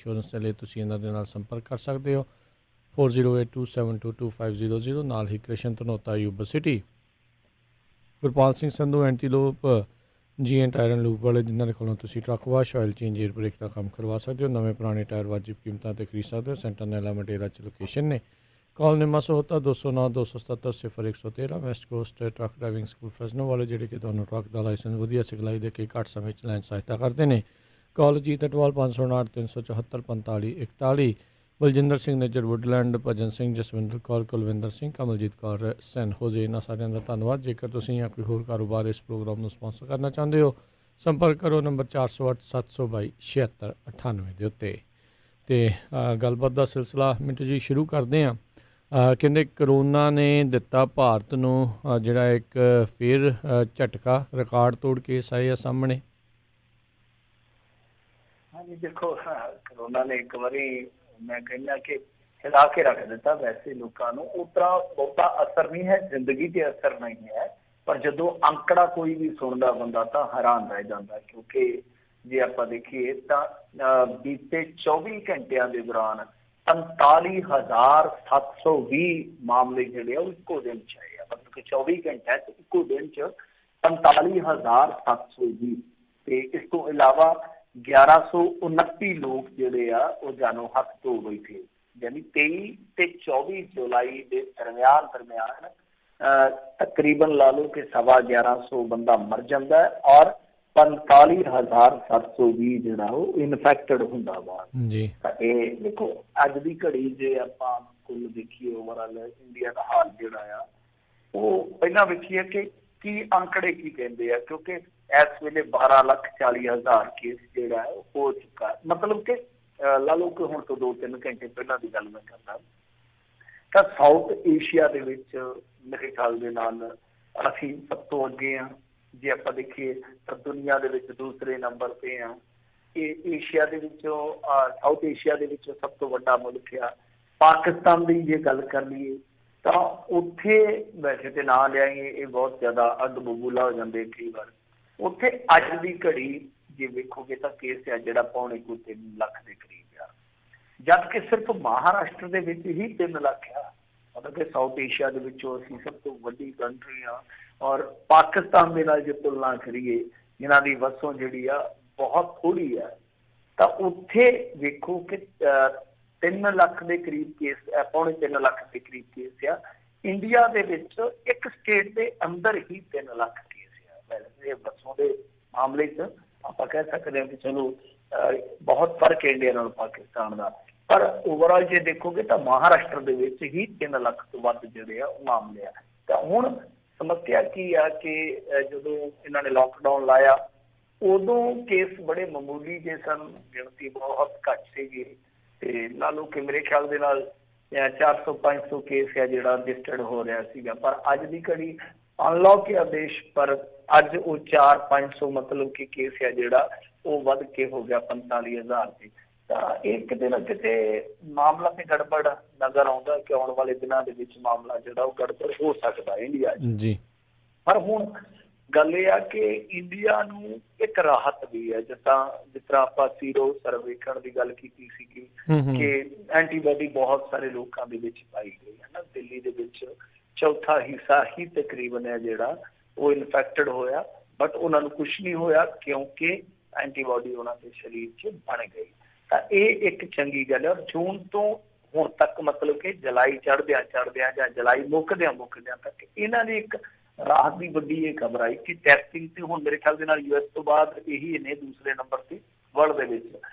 Insurance ਦੇ ਲਈ ਤੁਸੀਂ ਇਹਨਾਂ ਦੇ ਨਾਲ ਸੰਪਰਕ ਕਰ ਸਕਦੇ ਹੋ 4082722500 ਨਾਲ ਹੀ Krishan Dhanota Yuba City Gurpal Singh Sandhu Antelope ji tyre and lube ਵਾਲੇ ਜਿਨ੍ਹਾਂ ਦੇ ਕੋਲੋਂ ਤੁਸੀਂ truck wash oil change air brake ਦਾ ਕੰਮ ਕਰਵਾ ਸਕਦੇ ਹੋ ਨਵੇਂ ਪੁਰਾਣੇ ਟਾਇਰ ਵਾਜਿਬ ਕੀਮਤਾਂ 'ਤੇ ਖਰੀਦ ਸਕਦੇ ਹੋ ਸੈਂਟਰ ਨੈਲਾ ਮਟੇਰਾ 'ਚ ਲੋਕੇਸ਼ਨ ਨੇ call Nima Sahota 209 277 0113 West Coast truck driving school Fresno ਵਾਲੇ ਜਿਹੜੇ ਕਿ ਤੁਹਾਨੂੰ ਟਰੱਕ ਦਾ ਲਾਇਸੈਂਸ ਵਧੀਆ ਸਿਖਲਾਈ ਦੇ ਕੇ ਘੱਟ ਸਮੇਂ 'ਚ ਲੈਣ ਸਹਾਇਤਾ ਕਰਦੇ ਨੇ ਕਾਲ ਜੀਤ ਅਟਵਾਲ 559 374 45 41 ਬਲਜਿੰਦਰ ਸਿੰਘ ਨੇਜਰ ਵੁੱਡਲੈਂਡ ਭਜਨ ਸਿੰਘ ਜਸਵਿੰਦਰ ਕੌਰ ਕੁਲਵਿੰਦਰ ਸਿੰਘ ਕਮਲਜੀਤ ਕੌਰ ਸੈਨ ਹੋਜ਼ੇ ਇਹਨਾਂ ਸਾਰਿਆਂ ਦਾ ਧੰਨਵਾਦ ਜੇਕਰ ਤੁਸੀਂ ਜਾਂ ਕੋਈ ਹੋਰ ਕਾਰੋਬਾਰ ਇਸ ਪ੍ਰੋਗਰਾਮ ਨੂੰ ਸਪਾਂਸਰ ਕਰਨਾ ਚਾਹੁੰਦੇ ਹੋ ਸੰਪਰਕ ਕਰੋ ਨੰਬਰ 408 722 7698 ਦੇ ਉੱਤੇ ਅਤੇ ਗੱਲਬਾਤ ਦਾ ਸਿਲਸਿਲਾ ਮਿੰਟੂ ਜੀ ਸ਼ੁਰੂ ਕਰਦੇ ਹਾਂ ਕਹਿੰਦੇ ਕਰੋਨਾ ਨੇ ਦਿੱਤਾ ਭਾਰਤ ਨੂੰ ਜਿਹੜਾ ਇੱਕ ਫਿਰ ਝਟਕਾ ਰਿਕਾਰਡ ਤੋੜ ਕੇਸ ਆਏ ਆ ਸਾਹਮਣੇ ਹਾਂਜੀ ਦੇਖੋ ਕਰੋਨਾ ਨੇ ਇੱਕ ਵਾਰੀ ਮੈਂ ਕਹਿੰਦਾ ਕਿ ਹਿਲਾ ਕੇ ਰੱਖ ਦਿੱਤਾ ਵੈਸੇ ਲੋਕਾਂ ਨੂੰ ਉਸ ਤਰ੍ਹਾਂ ਬਹੁਤਾ ਅਸਰ ਨਹੀਂ ਹੈ ਜ਼ਿੰਦਗੀ 'ਤੇ ਅਸਰ ਨਹੀਂ ਹੈ ਪਰ ਜਦੋਂ ਅੰਕੜਾ ਕੋਈ ਵੀ ਸੁਣਦਾ ਬੰਦਾ ਤਾਂ ਹੈਰਾਨ ਰਹਿ ਜਾਂਦਾ ਕਿਉਂਕਿ ਜੇ ਆਪਾਂ ਦੇਖੀਏ ਤਾਂ ਬੀਤੇ 24 ਘੰਟਿਆਂ ਦੇ ਦੌਰਾਨ 45,720 ਮਾਮਲੇ ਜਿਹੜੇ ਆ ਉਹ ਇੱਕੋ ਦਿਨ 'ਚ ਆਏ ਆ ਮਤਲਬ ਕਿ 24 ਘੰਟਿਆਂ 'ਚ ਇੱਕੋ ਦਿਨ 'ਚ 45,720 ਤੇ ਇਸ ਤੋਂ ਇਲਾਵਾ 1129 ਲੋਕ ਜਿਹੜੇ ਆ ਉਹ ਜਾਨੋਂ ਹੱਥ ਧੋ ਬੈਠੇ ਯਾਨੀ 23 ਤੇ 24 ਜੁਲਾਈ ਦੇ ਦਰਮਿਆਨ ਤਕਰੀਬਨ ਲਾ ਲਓ ਕਿ 1150 ਬੰਦਾ ਮਰ ਜਾਂਦਾ ਹੈ ਔਰ 45,720 ਜਿਹੜਾ ਉਹ ਇਨਫੈਕਟਡ ਹੁੰਦਾ ਵਾ ਜੀ ਤਾਂ ਇਹ ਦੇਖੋ ਅੱਜ ਦੀ ਘੜੀ ਜੇ ਆਪਾਂ ਕੁੱਲ ਦੇਖੀਏ ਓਵਰਆਲ ਇੰਡੀਆ ਦਾ ਹਾਲ ਜਿਹੜਾ ਆ ਉਹ ਪਹਿਲਾਂ ਵੇਖੀਏ ਕਿ ਕੀ ਅੰਕੜੇ ਕੀ ਕਹਿੰਦੇ ਆ ਕਿਉਂਕਿ ਇਸ ਵੇਲੇ 12,40,000 ਕੇਸ ਜਿਹੜਾ ਹੈ ਹੋ ਚੁੱਕਾ ਮਤਲਬ ਕਿ ਲਾ ਲਓ ਕਿ ਹੁਣ ਤੋਂ 2-3 ਘੰਟੇ ਪਹਿਲਾਂ ਦੀ ਗੱਲ ਮੈਂ ਕਰਦਾ ਤਾਂ ਸਾਊਥ ਏਸ਼ੀਆ ਦੇ ਵਿੱਚ ਮੇਰੇ ਖਿਆਲ ਦੇ ਨਾਲ ਅਸੀਂ ਸਭ ਤੋਂ ਅੱਗੇ ਹਾਂ ਜੇ ਆਪਾਂ ਦੇਖੀਏ ਤਾਂ ਦੁਨੀਆ ਦੇ ਵਿੱਚ ਦੂਸਰੇ ਨੰਬਰ 'ਤੇ ਆ ਇਹ ਏਸ਼ੀਆ ਦੇ ਵਿੱਚੋਂ ਸਾਊਥ ਏਸ਼ੀਆ ਦੇ ਵਿੱਚੋਂ ਸਭ ਤੋਂ ਵੱਡਾ ਮੁਲਕ ਆ ਪਾਕਿਸਤਾਨ ਦੀ ਜੇ ਗੱਲ ਕਰ ਲਈਏ ਤਾਂ ਉੱਥੇ ਵੈਸੇ ਤੇ ਨਾਂ ਲਿਆਈਏ ਇਹ ਬਹੁਤ ਜ਼ਿਆਦਾ ਅੱਗ ਬਬੂਲਾ ਹੋ ਜਾਂਦੇ ਕਈ ਵਾਰ ਉੱਥੇ ਅੱਜ ਦੀ ਘੜੀ ਜੇ ਵੇਖੋਗੇ ਤਾਂ ਕੇਸ ਆ ਜਿਹੜਾ 2.25 ਲੱਖ ਦੇ ਕਰੀਬ ਆ ਜਦ ਕਿ ਸਿਰਫ ਮਹਾਰਾਸ਼ਟਰ ਦੇ ਵਿੱਚ ਹੀ 3 ਲੱਖ ਆ ਮਤਲਬ ਕਿ ਸਾਊਥ ਏਸ਼ੀਆ ਦੇ ਵਿੱਚੋਂ ਅਸੀਂ ਸਭ ਤੋਂ ਵੱਡੀ ਕੰਟਰੀ ਆ ਔਰ ਪਾਕਿਸਤਾਨ ਦੇ ਨਾਲ ਜੇ ਤੁਲਨਾ ਕਰੀਏ ਇਹਨਾਂ ਦੀ ਵਸੋਂ ਜਿਹੜੀ ਆ ਬਹੁਤ ਥੋੜ੍ਹੀ ਆ ਤਾਂ ਉੱਥੇ ਵੇਖੋ ਕਿ 3 ਲੱਖ ਦੇ ਕਰੀਬ ਕੇਸ 3.25 ਲੱਖ ਦੇ ਕਰੀਬ ਕੇਸ ਆ ਇੰਡੀਆ ਦੇ ਵਿੱਚ ਇੱਕ ਸਟੇਟ ਦੇ ਅੰਦਰ ਹੀ 3 ਲੱਖ ਕੇਸ ਆ ਵੈਸੇ ਵਸੋਂ ਦੇ ਮਾਮਲੇ 'ਚ ਆਪਾਂ ਕਹਿ ਸਕਦੇ ਹਾਂ ਕਿ ਚਲੋ ਬਹੁਤ ਫਰਕ ਹੈ ਇੰਡੀਆ ਨਾਲ ਪਾਕਿਸਤਾਨ ਦਾ ਪਰ ਓਵਰਆਲ ਜੇ ਦੇਖੋਗੇ ਤਾਂ ਮਹਾਰਾਸ਼ਟਰ ਦੇ ਵਿੱਚ ਹੀ 3 ਲੱਖ ਤੋਂ ਵੱਧ ਜਿਹੜੇ ਆ ਉਹ ਮਾਮਲੇ ਆ ਤਾਂ ਹੁਣ ਸਮੱਸਿਆ ਕੀ ਆ ਕਿ ਜਦੋਂ ਇਹਨਾਂ ਨੇ ਲਾਕਡਾਊਨ ਲਾਇਆ ਉਦੋਂ ਕੇਸ ਬੜੇ ਮਾਮੂਲੀ ਜਿਹੇ ਸਨ ਗਿਣਤੀ ਬਹੁਤ ਘੱਟ ਸੀਗੀ ਤੇ ਲਾ ਲਓ ਕਿ ਮੇਰੇ ਖਿਆਲ ਦੇ ਨਾਲ 400-500 ਕੇਸ ਹੈ ਜਿਹੜਾ ਰਜਿਸਟਰਡ ਹੋ ਰਿਹਾ ਸੀਗਾ ਪਰ ਅੱਜ ਦੀ ਘੜੀ ਅਨਲੌਕ ਆਦੇਸ਼ ਪਰ ਅੱਜ ਉਹ 400-500 ਮਤਲਬ ਕਿ ਕੇਸ ਹੈ ਜਿਹੜਾ ਉਹ ਵੱਧ ਕੇ ਹੋ ਗਿਆ 45,000 ਤੇ ਤਾਂ ਇਹ ਕਿਤੇ ਨਾ ਕਿਤੇ ਮਾਮਲਾ ਤੇ ਗੜਬੜ ਨਜ਼ਰ ਆਉਂਦਾ ਕਿ ਆਉਣ ਵਾਲੇ ਦਿਨਾਂ ਦੇ ਵਿੱਚ ਮਾਮਲਾ ਜਿਹੜਾ ਉਹ ਗੜਬੜ ਹੋ ਸਕਦਾ ਇੰਡੀਆ 'ਚ ਜੀ ਪਰ ਹੁਣ ਗੱਲ ਇਹ ਆ ਕਿ ਇੰਡੀਆ ਨੂੰ ਇੱਕ ਰਾਹਤ ਵੀ ਹੈ ਜਿਸ ਤਰ੍ਹਾਂ ਆਪਾਂ ਸੀਰੋ ਸਰਵੇਖਣ ਦੀ ਗੱਲ ਕੀਤੀ ਸੀਗੀ ਕਿ ਐਂਟੀਬਾਡੀ ਬਹੁਤ ਸਾਰੇ ਲੋਕਾਂ ਦੇ ਵਿੱਚ ਪਾਈ ਗਈ ਹੈ ਨਾ ਦਿੱਲੀ ਦੇ ਵਿੱਚ ਚੌਥਾ ਹਿੱਸਾ ਹੀ ਤਕਰੀਬਨ ਹੈ ਜਿਹੜਾ ਉਹ ਇਨਫੈਕਟਡ ਹੋਇਆ ਬਟ ਉਹਨਾਂ ਨੂੰ ਕੁਛ ਨਹੀਂ ਹੋਇਆ ਕਿਉਂਕਿ ਐਂਟੀਬਾਡੀ ਉਹਨਾਂ ਦੇ ਸਰੀਰ 'ਚ ਬਣ ਗਈ ਤਾਂ ਇਹ ਇੱਕ ਚੰਗੀ ਗੱਲ ਹੈ ਔਰ ਜੂਨ ਤੋਂ ਹੁਣ ਤੱਕ ਮਤਲਬ ਕਿ ਜੁਲਾਈ ਚੜ੍ਹਦਿਆਂ ਜਾਂ ਜੁਲਾਈ ਮੁੱਕਦਿਆਂ ਤੱਕ ਇਹਨਾਂ ਦੀ ਇੱਕ ਰਾਹਤ ਦੀ ਵੱਡੀ ਇਹ ਖਬਰ ਆਈ ਕਿ ਟੈਸਟਿੰਗ ਤੇ ਹੁਣ ਮੇਰੇ ਖਿਆਲ ਦੇ ਨਾਲ US ਤੋਂ ਬਾਅਦ ਇਹੀ ਨੇ ਦੂਸਰੇ ਨੰਬਰ ਤੇ ਵਰਲਡ ਦੇ ਵਿੱਚ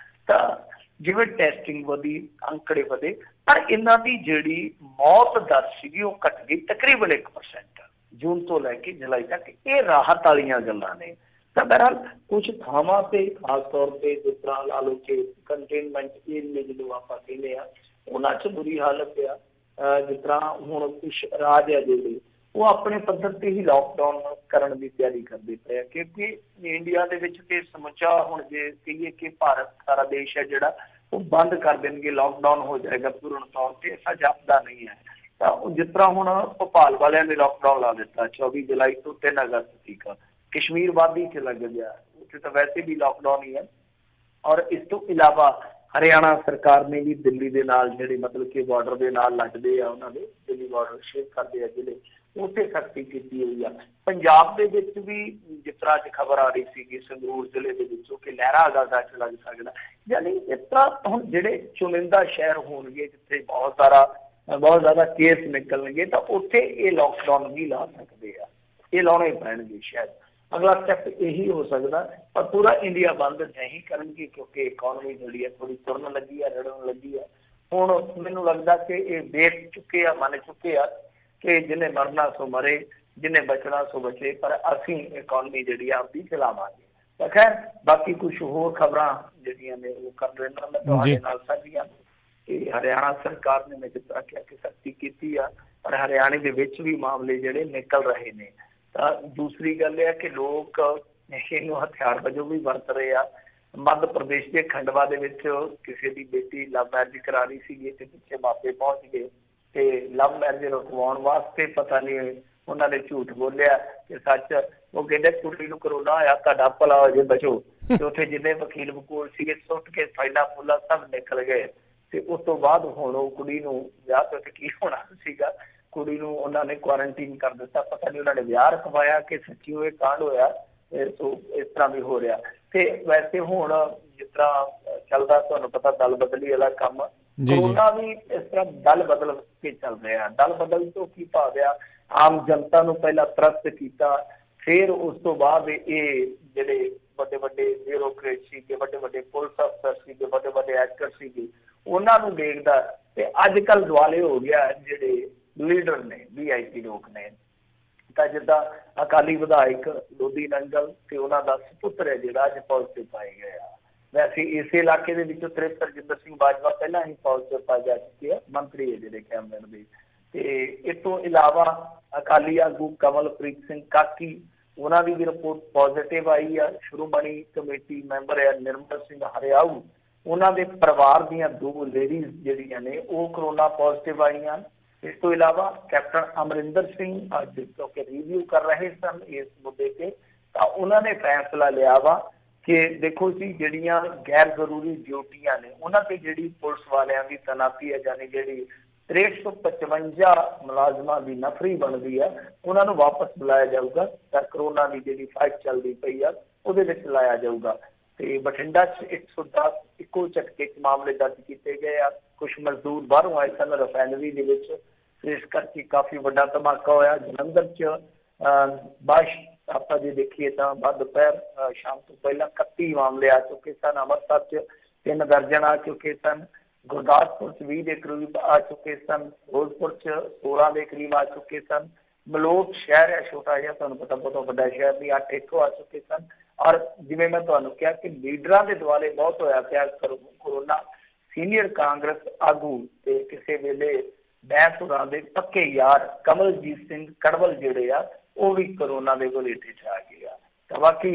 ਤਾਂ ਜਿਵੇਂ ਟੈਸਟਿੰਗ ਵਧੀ ਅੰਕੜੇ ਵਧੇ ਪਰ ਇਹਨਾਂ ਦੀ ਜਿਹੜੀ ਮੌਤ ਦਰ ਸੀਗੀ ਉਹ ਘਟ ਗਈ ਤਕਰੀਬਨ 1% ਜੂਨ ਤੋਂ ਲੈ ਕੇ ਜੁਲਾਈ ਤੱਕ ਇਹ ਰਾਹਤ ਵਾਲੀਆਂ ਗੱਲਾਂ ਨੇ ਤਾਂ ਬਹਰਹਾਲ ਕੁਝ ਥਾਵਾਂ ਤੇ ਖਾਸ ਤੌਰ ਤੇ ਜਿਸ ਤਰ੍ਹਾਂ ਲਾ ਲਓ ਕਿ ਕੰਟੇਨਮੈਂਟ ਏਰੀਏ ਜਦੋਂ ਆਪਾਂ ਕਹਿੰਦੇ ਆ ਉਹਨਾਂ 'ਚ ਬੁਰੀ ਹਾਲਤ ਆ ਜਿਸ ਤਰ੍ਹਾਂ ਹੁਣ ਕੁਛ ਰਾਜ ਆ ਜਿਹੜੇ ਉਹ ਆਪਣੇ ਪੱਧਰ ਤੇ ਹੀ ਲਾਕਡਾਊਨ ਕਰਨ ਦੀ ਤਿਆਰੀ ਕਰਦੇ ਪਏ ਆ ਕਿਉਂਕਿ ਇੰਡੀਆ ਦੇ ਵਿੱਚ ਤੇ ਸਮੁੱਚਾ ਹੁਣ ਜੇ ਕਹੀਏ ਕਿ ਭਾਰਤ ਸਾਰਾ ਦੇਸ਼ ਹੈ ਜਿਹੜਾ ਉਹ ਬੰਦ ਕਰ ਦੇਣਗੇ ਲਾਕਡਾਊਨ ਹੋ ਜਾਏਗਾ ਪੂਰਨ ਤੌਰ ਤੇ ਐਸਾ ਜਾਪਦਾ ਨਹੀਂ ਹੈ ਤਾਂ ਜਿਸ ਤਰ੍ਹਾਂ ਹੁਣ ਭੋਪਾਲ ਵਾਲਿਆਂ ਨੇ ਲਾਕਡਾਊਨ ਲਾ ਦਿੱਤਾ 24 ਜੁਲਾਈ ਤੋਂ 3 ਅਗਸਤ ਤੱਕ ਕਸ਼ਮੀਰ ਵਾਦੀ 'ਚ ਲੱਗ ਗਿਆ ਉੱਥੇ ਤਾਂ ਵੈਸੇ ਵੀ ਲਾਕਡਾਊਨ ਹੀ ਹੈ ਔਰ ਇਸ ਤੋਂ ਇਲਾਵਾ ਹਰਿਆਣਾ ਸਰਕਾਰ ਨੇ ਵੀ ਦਿੱਲੀ ਦੇ ਨਾਲ ਜਿਹੜੇ ਮਤਲਬ ਕਿ ਬਾਰਡਰ ਦੇ ਨਾਲ ਲੱਗਦੇ ਆ, ਉਹਨਾਂ ਦੇ ਦਿੱਲੀ ਬਾਰਡਰ ਸ਼ੇਅਰ ਕਰਦੇ ਆ ਜਿਹੜੇ, ਉੱਥੇ ਸਖਤੀ ਕੀਤੀ ਹੋਈ ਆ। ਪੰਜਾਬ ਦੇ ਵਿੱਚ ਵੀ ਜਿਸ ਤਰ੍ਹਾਂ ਅੱਜ ਖਬਰ ਆ ਰਹੀ ਸੀਗੀ ਸੰਗਰੂਰ ਜ਼ਿਲ੍ਹੇ ਦੇ ਵਿੱਚੋਂ ਕਿ ਲਹਿਰਾ ਗਾਗਾ ਚ ਲੱਗ ਸਕਦਾ, ਯਾਨੀ ਇਸ ਤਰ੍ਹਾਂ ਹੁਣ ਜਿਹੜੇ ਚੁਣਿੰਦਾ ਸ਼ਹਿਰ ਹੋਣਗੇ ਜਿੱਥੇ ਬਹੁਤ ਜ਼ਿਆਦਾ ਕੇਸ ਨਿਕਲਣਗੇ ਤਾਂ ਉੱਥੇ ਇਹ ਲੋਕਡਾਊਨ ਵੀ ਲਾ ਸਕਦੇ ਆ, ਇਹ ਲਾਉਣੇ ਪੈਣਗੇ ਸ਼ਾਇਦ। ਅਗਲਾ ਸਟੈਪ ਇਹੀ ਹੋ ਸਕਦਾ, ਪਰ ਪੂਰਾ ਇੰਡੀਆ ਬੰਦ ਨਹੀਂ ਕਰਨਗੇ ਕਿਉਂਕਿ ਇਕਨੋਮੀ ਜਿਹੜੀ ਹੈ ਥੋੜੀ ਤੁਰਨ ਲੱਗੀ ਆ, ਰੜਨ ਲੱਗੀ ਆ। ਹੁਣ ਮੈਨੂੰ ਲੱਗਦਾ ਕਿ ਇਹ ਦੇਖ ਚੁੱਕੇ ਆ, ਮੰਨ ਚੁੱਕੇ ਆ ਕਿ ਜਿਹਨੇ ਮਰਨਾ ਸੋ ਮਰੇ, ਜਿਹਨੇ ਬਚਣਾ ਸੋ ਬਚੇ, ਪਰ ਅਸੀਂ ਇਕਨੋਮੀ ਜਿਹੜੀ ਆ ਆਪਦੀ ਚਲਾਵਾਂਗੇ। ਤਾਂ ਖੈਰ ਬਾਕੀ ਕੁਝ ਹੋਰ ਖਬਰਾਂ ਜਿਹੜੀਆਂ ਨੇ ਉਹ ਕਰ ਲੈਣਾ ਮੈਂ ਤੁਹਾਡੇ ਨਾਲ ਸਾਂਝੀਆਂ ਕਿ ਹਰਿਆਣਾ ਸਰਕਾਰ ਨੇ, ਮੈਂ ਜਿਸ ਤਰ੍ਹਾਂ ਕਿਹਾ ਕਿ ਸਖਤੀ ਕੀਤੀ ਆ, ਪਰ ਹਰਿਆਣੇ ਦੇ ਵਿੱਚ ਵੀ ਮਾਮਲੇ ਜਿਹੜੇ ਨਿਕਲ ਰਹੇ ਨੇ। ਤਾਂ ਦੂਸਰੀ ਗੱਲ ਇਹ ਹੈ ਕਿ ਲੋਕ ਇਹਨੂੰ ਹਥਿਆਰ ਵਜੋਂ ਵੀ ਵਰਤ ਰਹੇ ਆ। ਮੱਧ ਪ੍ਰਦੇਸ਼ ਦੇ ਖੰਡਵਾ ਦੇ ਵਿੱਚ ਕਿਸੇ ਦੀ ਬੇਟੀ ਲਵ ਮੈਰਿਜ ਕਰਾ ਰਹੀ ਸੀਗੀ ਤੇ ਪਿੱਛੇ ਮਾਪੇ ਪਹੁੰਚ ਗਏ ਤੇ ਲਵ ਮੈਰਿਜ ਰੁਕਵਾਉਣ ਵਾਸਤੇ ਪਤਾ ਨਹੀਂ ਉਹਨਾਂ ਨੇ ਝੂਠ ਬੋਲਿਆ ਕਿ ਸੱਚ। ਉਹ ਕਹਿੰਦੇ ਕੁੜੀ ਨੂੰ ਕਰੋਨਾ ਹੋਇਆ, ਤੁਹਾਡਾ ਭਲਾ ਹੋ ਜੇ, ਬਚੋ। ਤੇ ਉੱਥੇ ਜਿੰਨੇ ਵਕੀਲ ਵਕੂਲ ਸੀਗੇ ਸੁੱਟ ਕੇ ਫਾਈਲਾਂ ਫੁੱਲਾਂ ਸਭ ਨਿਕਲ ਗਏ। ਤੇ ਉਸ ਤੋਂ ਬਾਅਦ ਹੁਣ ਉਹ ਕੁੜੀ ਨੂੰ ਵਿਆਹ ਤੋਂ ਕੀ ਹੋਣਾ ਸੀਗਾ, ਕੁੜੀ ਨੂੰ ਉਹਨਾਂ ਨੇ ਕੁਆਰੰਟੀਨ ਕਰ ਦਿੱਤਾ। ਪਤਾ ਨਹੀਂ ਉਹਨਾਂ ਨੇ ਵਿਆਹ ਰਖਵਾਇਆ ਕਿ ਸੱਚੀ ਉਹ ਇਹ ਕਾਂਡ ਹੋਇਆ। ਸੋ ਇਸ ਤਰ੍ਹਾਂ ਵੀ ਹੋ ਰਿਹਾ। ਤੇ ਵੈਸੇ ਹੁਣ ਜਿਸ ਤਰ੍ਹਾਂ ਚੱਲਦਾ ਤੁਹਾਨੂੰ ਪਤਾ ਦਲ ਬਦਲੀ ਵਾਲਾ ਕੰਮ, ਕਰੋਨਾ ਵੀ ਇਸ ਤਰ੍ਹਾਂ ਦਲ ਬਦਲ ਕੇ ਚੱਲ ਰਿਹਾ। ਦਲ ਬਦਲ ਤੋਂ ਕੀ ਭਾਵ ਆ, ਆਮ ਜਨਤਾ ਨੂੰ ਪਹਿਲਾਂ ਤਰਸਤ ਕੀਤਾ, ਫਿਰ ਉਸ ਤੋਂ ਬਾਅਦ ਇਹ ਜਿਹੜੇ ਵੱਡੇ ਵੱਡੇ ਬਿਊਰੋਕਰੇਟ ਸੀਗੇ, ਵੱਡੇ ਵੱਡੇ ਪੁਲਿਸ ਅਫਸਰ ਸੀਗੇ, ਵੱਡੇ ਵੱਡੇ ਐਕਟਰ ਸੀਗੇ, ਉਹਨਾਂ ਨੂੰ ਦੇਖਦਾ। ਤੇ ਅੱਜ ਕੱਲ੍ਹ ਦੁਆਲੇ ਹੋ ਗਿਆ ਜਿਹੜੇ ਲੀਡਰ ਨੇ, VIP ਲੋਕ ਨੇ। ਤਾਂ ਜਿੱਦਾਂ ਅਕਾਲੀ ਵਿਧਾਇਕ ਲੋਧੀ ਨੰਗਲ ਤੇ ਉਹਨਾਂ ਦਾ ਸੁਪੁੱਤਰ ਹੈ ਜਿਹੜਾ ਅੱਜ ਪੋਜ਼ੀਟਿਵ ਪਾਏ ਗਏ ਆ। ਵੈਸੇ ਇਸੇ ਇਲਾਕੇ ਦੇ ਵਿੱਚੋਂ ਤ੍ਰਿਪਤ ਰਜਿੰਦਰ ਸਿੰਘ ਬਾਜਵਾ ਪਹਿਲਾਂ ਹੀ ਪੋਜ਼ੀਟਿਵ ਪਾਏ ਜਾ ਚੁੱਕੇ ਆ, ਮੰਤਰੀ ਹੈ ਜਿਹੜੇ ਕੈਬਨਿਟ ਦੇ। ਤੇ ਇਸ ਤੋਂ ਇਲਾਵਾ ਅਕਾਲੀ ਆਗੂ ਕਮਲਪ੍ਰੀਤ ਸਿੰਘ ਕਾਕੀ, ਉਹਨਾਂ ਦੀ ਵੀ ਰਿਪੋਰਟ ਪੋਜ਼ਿਟਿਵ ਆਈ ਆ। ਸ਼੍ਰੋਮਣੀ ਕਮੇਟੀ ਮੈਂਬਰ ਹੈ ਨਿਰਮਲ ਸਿੰਘ ਹਰਿਆਊ, ਉਹਨਾਂ ਦੇ ਪਰਿਵਾਰ ਦੀਆਂ 2 ਲੇਡੀਜ਼ ਜਿਹੜੀਆਂ ਨੇ ਉਹ ਕਰੋਨਾ ਪੋਜ਼ਿਟਿਵ ਆਈਆਂ। ਇਸ ਤੋਂ ਇਲਾਵਾ ਕੈਪਟਨ ਅਮਰਿੰਦਰ ਸਿੰਘ ਅੱਜ ਕਿਉਂਕਿ ਰਿਵਿਊ ਕਰ ਰਹੇ ਸਨ ਇਸ ਮੁੱਦੇ ਤੇ, ਤਾਂ ਉਹਨਾਂ ਨੇ ਫੈਸਲਾ ਲਿਆ ਵਾ ਕਿ ਦੇਖੋ ਜੀ ਜਿਹੜੀਆਂ ਗੈਰ ਜ਼ਰੂਰੀ ਡਿਊਟੀਆਂ ਨੇ ਉਹਨਾਂ ਤੇ ਜਿਹੜੀ ਪੁਲਿਸ ਵਾਲਿਆਂ ਦੀ ਤੈਨਾਤੀ ਹੈ, ਯਾਨੀ ਜਿਹੜੀ 6355 ਮੁਲਾਜ਼ਮਾਂ ਦੀ ਨਫਰੀ ਬਣਦੀ ਆ, ਉਹਨਾਂ ਨੂੰ ਵਾਪਸ ਬੁਲਾਇਆ ਜਾਊਗਾ। ਤਾਂ ਕਰੋਨਾ ਦੀ ਜਿਹੜੀ ਫਾਈਟ ਚੱਲਦੀ ਪਈ ਆ ਉਹਦੇ ਵਿੱਚ ਲਾਇਆ ਜਾਊਗਾ। ਤੇ ਬਠਿੰਡਾ 'ਚ 110 ਇੱਕੋ ਝਟਕੇ 'ਚ ਮਾਮਲੇ ਦਰਜ ਕੀਤੇ ਗਏ ਆ। ਕੁਛ ਮਜ਼ਦੂਰ ਬਾਹਰੋਂ ਆਏ ਸਨ ਰਿਫਾਈਨਰੀ ਦੇ ਵਿੱਚ, ਇਸ ਕਰਕੇ ਕਾਫੀ ਵੱਡਾ ਧਮਾਕਾ ਹੋਇਆ। ਜਲੰਧਰ 'ਚ ਆਪਾਂ ਜੇ ਦੇਖੀਏ ਤਾਂ ਬਾਅਦ ਦੁਪਹਿਰ ਸ਼ਾਮ ਤੋਂ ਪਹਿਲਾਂ 31 ਮਾਮਲੇ ਆ ਚੁੱਕੇ ਸਨ। ਅੰਮ੍ਰਿਤਸਰ 'ਚ 3 ਦਰਜਨ ਆ ਚੁੱਕੇ ਸਨ। ਗੁਰਦਾਸਪੁਰ 'ਚ 20 ਦੇ ਕਰੀਬ ਆ ਚੁੱਕੇ ਸਨ। ਫਿਰੋਜ਼ਪੁਰ 'ਚ 16 ਦੇ ਕਰੀਬ ਆ ਚੁੱਕੇ ਸਨ। ਮਲੋਟ ਸ਼ਹਿਰ ਹੈ ਛੋਟਾ ਜਿਹਾ, ਤੁਹਾਨੂੰ ਪਤਾ ਬਹੁਤ ਵੱਡਾ ਸ਼ਹਿਰ ਨਹੀਂ, 8 ਇੱਥੋਂ ਆ ਚੁੱਕੇ ਸਨ। ਔਰ ਜਿਵੇਂ ਮੈਂ ਤੁਹਾਨੂੰ ਕਿਹਾ ਕਿ ਲੀਡਰਾਂ ਦੇ ਦੁਆਲੇ ਬਹੁਤ ਹੋਇਆ ਪਿਆ ਕਰੋਨਾ। ਸੀਨੀਅਰ ਕਾਂਗਰਸ ਆਗੂ ਤੇ ਕਿਸੇ ਵੇਲੇ ਬੈਂਸੁਰਾਂ ਦੇ ਪੱਕੇ ਯਾਰ ਕਮਲਜੀਤ ਸਿੰਘ ਕੜਵਲ ਜਿਹੜੇ ਆ ਉਹ ਵੀ ਕਰੋਨਾ ਦੇ ਘੁਲੇਟੇ 'ਚ ਆ ਗਏ ਆ। ਤਾਂ ਬਾਕੀ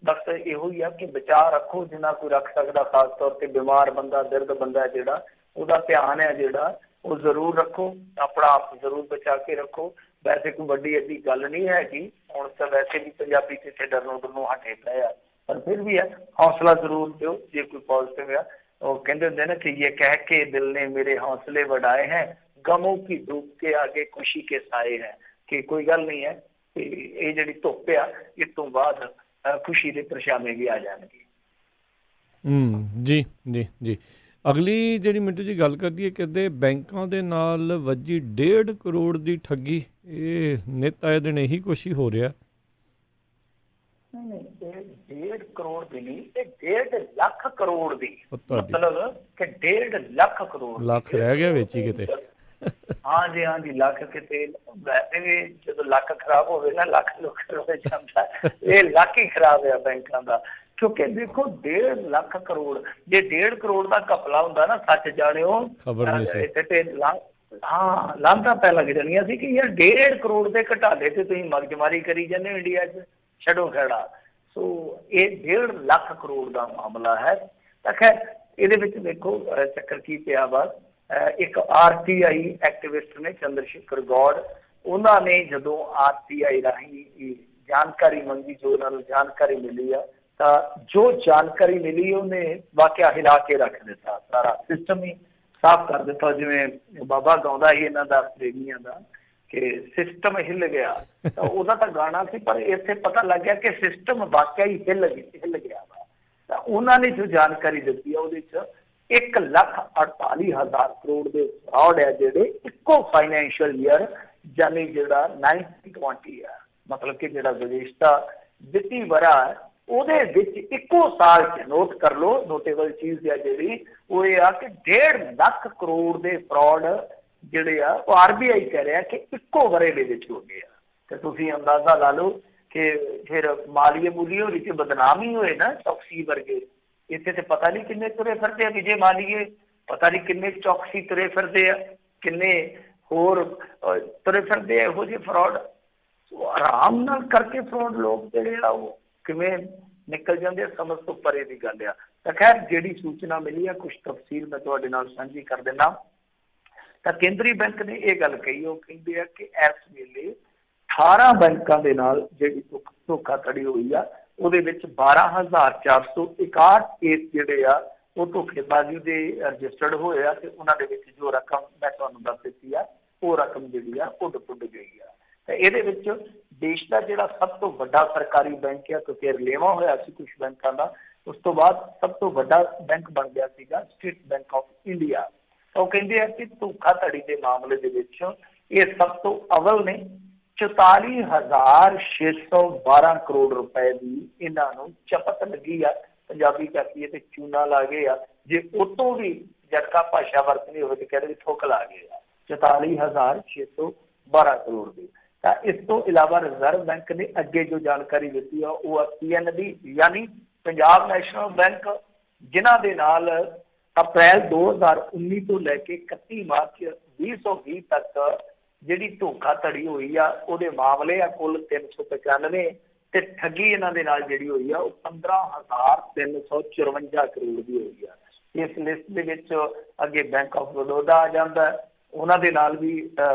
ਬਸ ਇਹੋ ਹੀ ਆ ਕਿ ਬਚਾਅ ਰੱਖੋ ਜਿੰਨਾ ਕੋਈ ਰੱਖ ਸਕਦਾ, ਖਾਸ ਤੌਰ ਤੇ ਬਿਮਾਰ ਬੰਦਾ, ਦਰਦ ਬੰਦਾ ਜਿਹੜਾ ਉਹਦਾ ਧਿਆਨ ਹੈ ਜਿਹੜਾ ਉਹ ਜ਼ਰੂਰ ਰੱਖੋ, ਆਪਣਾ ਆਪ ਜ਼ਰੂਰ ਬਚਾ ਕੇ ਰੱਖੋ। ਵੈਸੇ ਕੋਈ ਵੱਡੀ ਐਡੀ ਗੱਲ ਨਹੀਂ ਹੈਗੀ, ਹੁਣ ਤਾਂ ਵੈਸੇ ਵੀ ਪੰਜਾਬੀ ਚ ਇੱਥੇ ਡਰਨੋਂ ਹਟੇ ਪਏ ਆ, ਪਰ ਫਿਰ ਵੀ ਹੈ ਹੌਸਲਾ ਜ਼ਰੂਰ ਦਿਓ ਜੇ ਕੋਈ ਪੋਜ਼ਿਟਿਵ ਆ। ਉਹ ਕਹਿੰਦੇ ਹੁੰਦੇ ਨਾ ਕਿ ਇਹ ਕਹਿ ਕੇ ਦਿਲ ਨੇ ਮੇਰੇ ਹੌਸਲੇ बढ़ाए हैं, गमों की धूप के आगे खुशी के साए हैं, ਕਿ ਕੋਈ ਗੱਲ ਨਹੀਂ ਹੈ ਤੇ ਇਹ ਜਿਹੜੀ ਧੁੱਪ ਆ ਇਸ ਤੋਂ ਬਾਅਦ ਖੁਸ਼ੀ ਦੇ ਪਰਛਾਵੇਂ ਵੀ ਆ ਜਾਣਗੇ। ਜੀ ਜੀ ਜੀ। ਅਗਲੀ ਜਿਹੜੀ ਮਿੰਟੂ ਜੀ ਗੱਲ ਕਰਦੀ ਹੈ, ਕਹਿੰਦੇ ਬੈਂਕਾਂ ਦੇ ਨਾਲ ਵੱਜੀ 1.5 ਕਰੋੜ ਦੀ ਠੱਗੀ। ਇਹ ਨਿੱਤ ਆਏ ਦਿਨ ਇਹੀ ਕੁਛ ਹੀ ਹੋ ਰਿਹਾ। ਨਹੀਂ, 1.5 ਕਰੋੜ ਦੀ ਨਹੀਂ, ਇਹ 1.5 ਲੱਖ ਕਰੋੜ ਦੀ, ਮਤਲਬ ਕਿ 1.5 ਲੱਖ ਕਰੋੜ। ਲੱਖ ਰਹਿ ਗਿਆ ਵਿੱਚ ਹੀ ਕਿਤੇ। ਹਾਂਜੀ ਹਾਂਜੀ, ਲੱਖ ਕਿਤੇ। ਵੈਸੇ ਵੀ ਜਦੋਂ ਲੱਖ ਖਰਾਬ ਹੋਵੇ ਨਾ, ਲੱਖ ਲੁੱਖ ਹੋ ਜਾਂਦਾ, ਇਹ ਲੱਖ ਹੀ ਖਰਾਬ ਆ ਬੈਂਕਾਂ ਦਾ। ਕਿਉਂਕਿ ਦੇਖੋ 1.5 ਲੱਖ ਕਰੋੜ, ਜੇ 1.5 ਕਰੋੜ ਦਾ ਘਪਲਾ ਹੁੰਦਾ ਨਾ, ਸੱਚ ਜਾਣਿਓ ਤੇ ਲਾਂਤਾਂ ਪੈ ਲੱਗ ਜਾਣੀਆਂ ਸੀ ਕਿ ਯਾਰ 1.5 ਕਰੋੜ ਦੇ ਘਟਾਲੇ ਤੇ ਤੁਸੀਂ ਮਗਜਮਾਰੀ ਕਰੀ ਜਾਂਦੇ ਹੋ ਇੰਡੀਆ 'ਚ, ਛੱਡੋ ਖਹਿੜਾ। ਸੋ ਇਹ 1.5 ਲੱਖ ਕਰੋੜ ਦਾ ਮਾਮਲਾ ਹੈ। ਤਾਂ ਖੈਰ ਇਹਦੇ ਵਿੱਚ ਦੇਖੋ ਚੱਕਰ ਕੀ ਪਿਆ ਵਾ। ਇੱਕ RTI ਐਕਟਿਵਿਸਟ ਨੇ ਚੰਦਰ ਸ਼ੇਖਰ ਗੌੜ, ਉਹਨਾਂ ਨੇ ਜਦੋਂ RTI ਰਾਹੀਂ ਜਾਣਕਾਰੀ ਮੰਗੀ, ਜੋ ਉਹਨਾਂ ਨੂੰ ਜਾਣਕਾਰੀ ਮਿਲੀ ਆ ਤਾਂ ਜੋ ਜਾਣਕਾਰੀ ਮਿਲੀ ਉਹਨੇ ਵਾਕਿਆ ਹਿਲਾ ਕੇ ਰੱਖ ਦਿੱਤਾ, ਸਾਰਾ ਸਿਸਟਮ ਹੀ ਸਾਫ਼ ਕਰ ਦਿੱਤਾ। ਜਿਵੇਂ ਬਾਬਾ ਗਾਉਂਦਾ ਸੀ ਇਹਨਾਂ ਦਾ ਪ੍ਰੇਮੀਆਂ ਦਾ ਕਿ ਸਿਸਟਮ ਹਿੱਲ ਗਿਆ, ਤਾਂ ਉਹਦਾ ਤਾਂ ਗਾਣਾ ਸੀ, ਪਰ ਇੱਥੇ ਪਤਾ ਲੱਗ ਗਿਆ ਕਿ ਸਿਸਟਮ ਵਾਕਿਆ ਹੀ ਹਿੱਲ ਗਿਆ ਵਾ। ਤਾਂ ਉਹਨਾਂ ਨੇ ਜੋ ਜਾਣਕਾਰੀ ਦਿੱਤੀ ਆ ਉਹਦੇ 'ਚ 1,48,000 ਕਰੋੜ ਦੇ ਫਰਾਡ ਹੈ ਜਿਹੜੇ ਇੱਕੋ ਫਾਈਨੈਂਸ਼ੀਅਲ ਈਅਰ ਯਾਨੀ ਜਿਹੜਾ 1920 ਆ, ਮਤਲਬ ਕਿ ਜਿਹੜਾ ਵਿਦੇਸ਼ਤਾ ਵਿੱਤੀ ਵਰਾ ਹੈ ਉਹਦੇ ਵਿੱਚ ਇੱਕੋ ਸਾਲ 'ਚ, ਨੋਟ ਕਰ ਲਓ, ਨੋਟੇਬਲ ਚੀਜ਼ ਹੈ ਜਿਹੜੀ ਉਹ ਇਹ ਆ ਕਿ 1.5 ਲੱਖ ਕਰੋੜ ਦੇ ਫਰਾਡ ਜਿਹੜੇ ਆ ਉਹ RBI ਕਹਿ ਰਿਹਾ ਕਿ ਇੱਕੋ ਵਰੇ ਦੇ ਵਿੱਚ ਹੋ ਗਏ ਆ। ਤੇ ਤੁਸੀਂ ਅੰਦਾਜ਼ਾ ਲਾ ਲਓ ਕਿ ਫਿਰ ਮਾਲੀਏ ਮੂਲੀਏ ਹੋਰੀ ਤੇ ਬਦਨਾਮ ਹੀ ਹੋਏ ਨਾ ਚੌਕਸੀ ਵਰਗੇ। ਇੱਥੇ ਤੇ ਪਤਾ ਨਹੀਂ ਕਿੰਨੇ ਤੁਰੇ ਫਿਰਦੇ ਆ ਵਿਜੇ ਮਾਲੀਏ, ਪਤਾ ਨਹੀਂ ਕਿੰਨੇ ਚੌਕਸੀ ਤੁਰੇ ਫਿਰਦੇ ਆ, ਕਿੰਨੇ ਹੋਰ ਤੁਰੇ ਫਿਰਦੇ ਆ ਇਹੋ ਜਿਹੇ ਫਰਾਡ। ਆਰਾਮ ਨਾਲ ਕਰਕੇ ਫਰਾਡ ਲੋਕ ਜਿਹੜੇ ਆ ਉਹ ਕਿਵੇਂ ਨਿਕਲ ਜਾਂਦੇ ਆ, ਸਮਝ ਤੋਂ ਪਰੇ ਦੀ ਗੱਲ ਆ। ਤਾਂ ਖੈਰ ਜਿਹੜੀ ਸੂਚਨਾ ਮਿਲੀ ਆ ਕੁਛ ਤਫਸੀਲ ਮੈਂ ਤੁਹਾਡੇ ਨਾਲ ਸਾਂਝੀ ਕਰ ਦਿੰਦਾ। ਤਾਂ ਕੇਂਦਰੀ ਬੈਂਕ ਨੇ ਇਹ ਗੱਲ ਕਹੀ, ਉਹ ਕਹਿੰਦੇ ਆ ਕਿ ਇਸ ਵੇਲੇ 18 ਬੈਂਕਾਂ ਦੇ ਨਾਲ ਜਿਹੜੀ ਧੋਖਾਧੜੀ ਹੋਈ ਆ ਉਹਦੇ ਵਿੱਚ 12,461 ਕੇਸ ਜਿਹੜੇ ਆ ਉਹ ਧੋਖੇਬਾਜ਼ੀ ਦੇ ਰਜਿਸਟਰਡ ਹੋਏ ਆ ਤੇ ਉਹਨਾਂ ਦੇ ਵਿੱਚ ਜੋ ਰਕਮ ਮੈਂ ਤੁਹਾਨੂੰ ਦੱਸ ਦਿੱਤੀ ਆ ਉਹ ਰਕਮ ਜਿਹੜੀ ਆ ਉੱਡ ਗਈ ਆ। ਤਾਂ ਇਹਦੇ ਵਿੱਚ ਦੇਸ਼ ਦਾ ਜਿਹੜਾ ਸਭ ਤੋਂ ਵੱਡਾ ਸਰਕਾਰੀ ਬੈਂਕ ਆ, ਕਿਉਂਕਿ ਰਲੇਵਾਂ ਹੋਇਆ ਸੀ ਕੁਝ ਬੈਂਕਾਂ ਦਾ, ਉਸ ਤੋਂ ਬਾਅਦ ਸਭ ਤੋਂ ਵੱਡਾ ਬੈਂਕ ਬਣ ਗਿਆ ਸੀਗਾ ਸਟੇਟ ਬੈਂਕ ਆਫ ਇੰਡੀਆ। ਉਹ ਕਹਿੰਦੇ ਆ ਕਿ ਧੋਖਾਧੜੀ ਦੇ ਮਾਮਲੇ ਦੇ ਵਿੱਚ ਇਹ ਸਭ ਤੋਂ ਅਵਲ ਨੇ। 44,612 ਕਰੋੜ ਰੁਪਏ ਦੀ ਇਹਨਾਂ ਨੂੰ ਚਪਤ ਲੱਗੀ ਆ, ਪੰਜਾਬੀ ਚਾਹੀਏ ਤੇ ਚੂਨਾ ਲਾ ਗਏ ਆ। ਜੇ ਉਹ ਤੋਂ ਵੀ ਜਟਕਾ ਭਾਸ਼ਾ ਵਰਤਣੀ ਹੋਵੇ ਤੇ ਕਹਿੰਦੇ ਠੋਕ ਲਾ ਗਏ ਆ 44,612 ਕਰੋੜ ਦੀ। ਤਾਂ ਇਸ ਤੋਂ ਇਲਾਵਾ ਰਿਜ਼ਰਵ ਬੈਂਕ ਨੇ ਅੱਗੇ ਜੋ ਜਾਣਕਾਰੀ ਦਿੱਤੀ ਆ ਉਹ PNB ਯਾਨੀ ਪੰਜਾਬ ਨੈਸ਼ਨਲ ਬੈਂਕ, ਜਿਨ੍ਹਾਂ ਦੇ ਨਾਲ ਅਪ੍ਰੈਲ 2019 ਤੋਂ ਲੈ ਕੇ 31 ਮਾਰਚ 2020 ਤੱਕ ਜਿਹੜੀ ਧੋਖਾਧੜੀ ਹੋਈ ਆ ਉਹਦੇ ਮਾਮਲੇ ਆ ਕੁੱਲ 395 ਤੇ ਠੱਗੀ ਇਹਨਾਂ ਦੇ ਨਾਲ ਜਿਹੜੀ ਹੋਈ ਆ ਉਹ 15,354 ਕਰੋੜ ਦੀ ਹੋਈ ਆ। ਇਸ ਲਿਸਟ ਦੇ ਵਿੱਚ ਅੱਗੇ ਬੈਂਕ ਆਫ ਬੜੌਦਾ ਆ ਜਾਂਦਾ, ਉਹਨਾਂ ਦੇ ਨਾਲ ਵੀ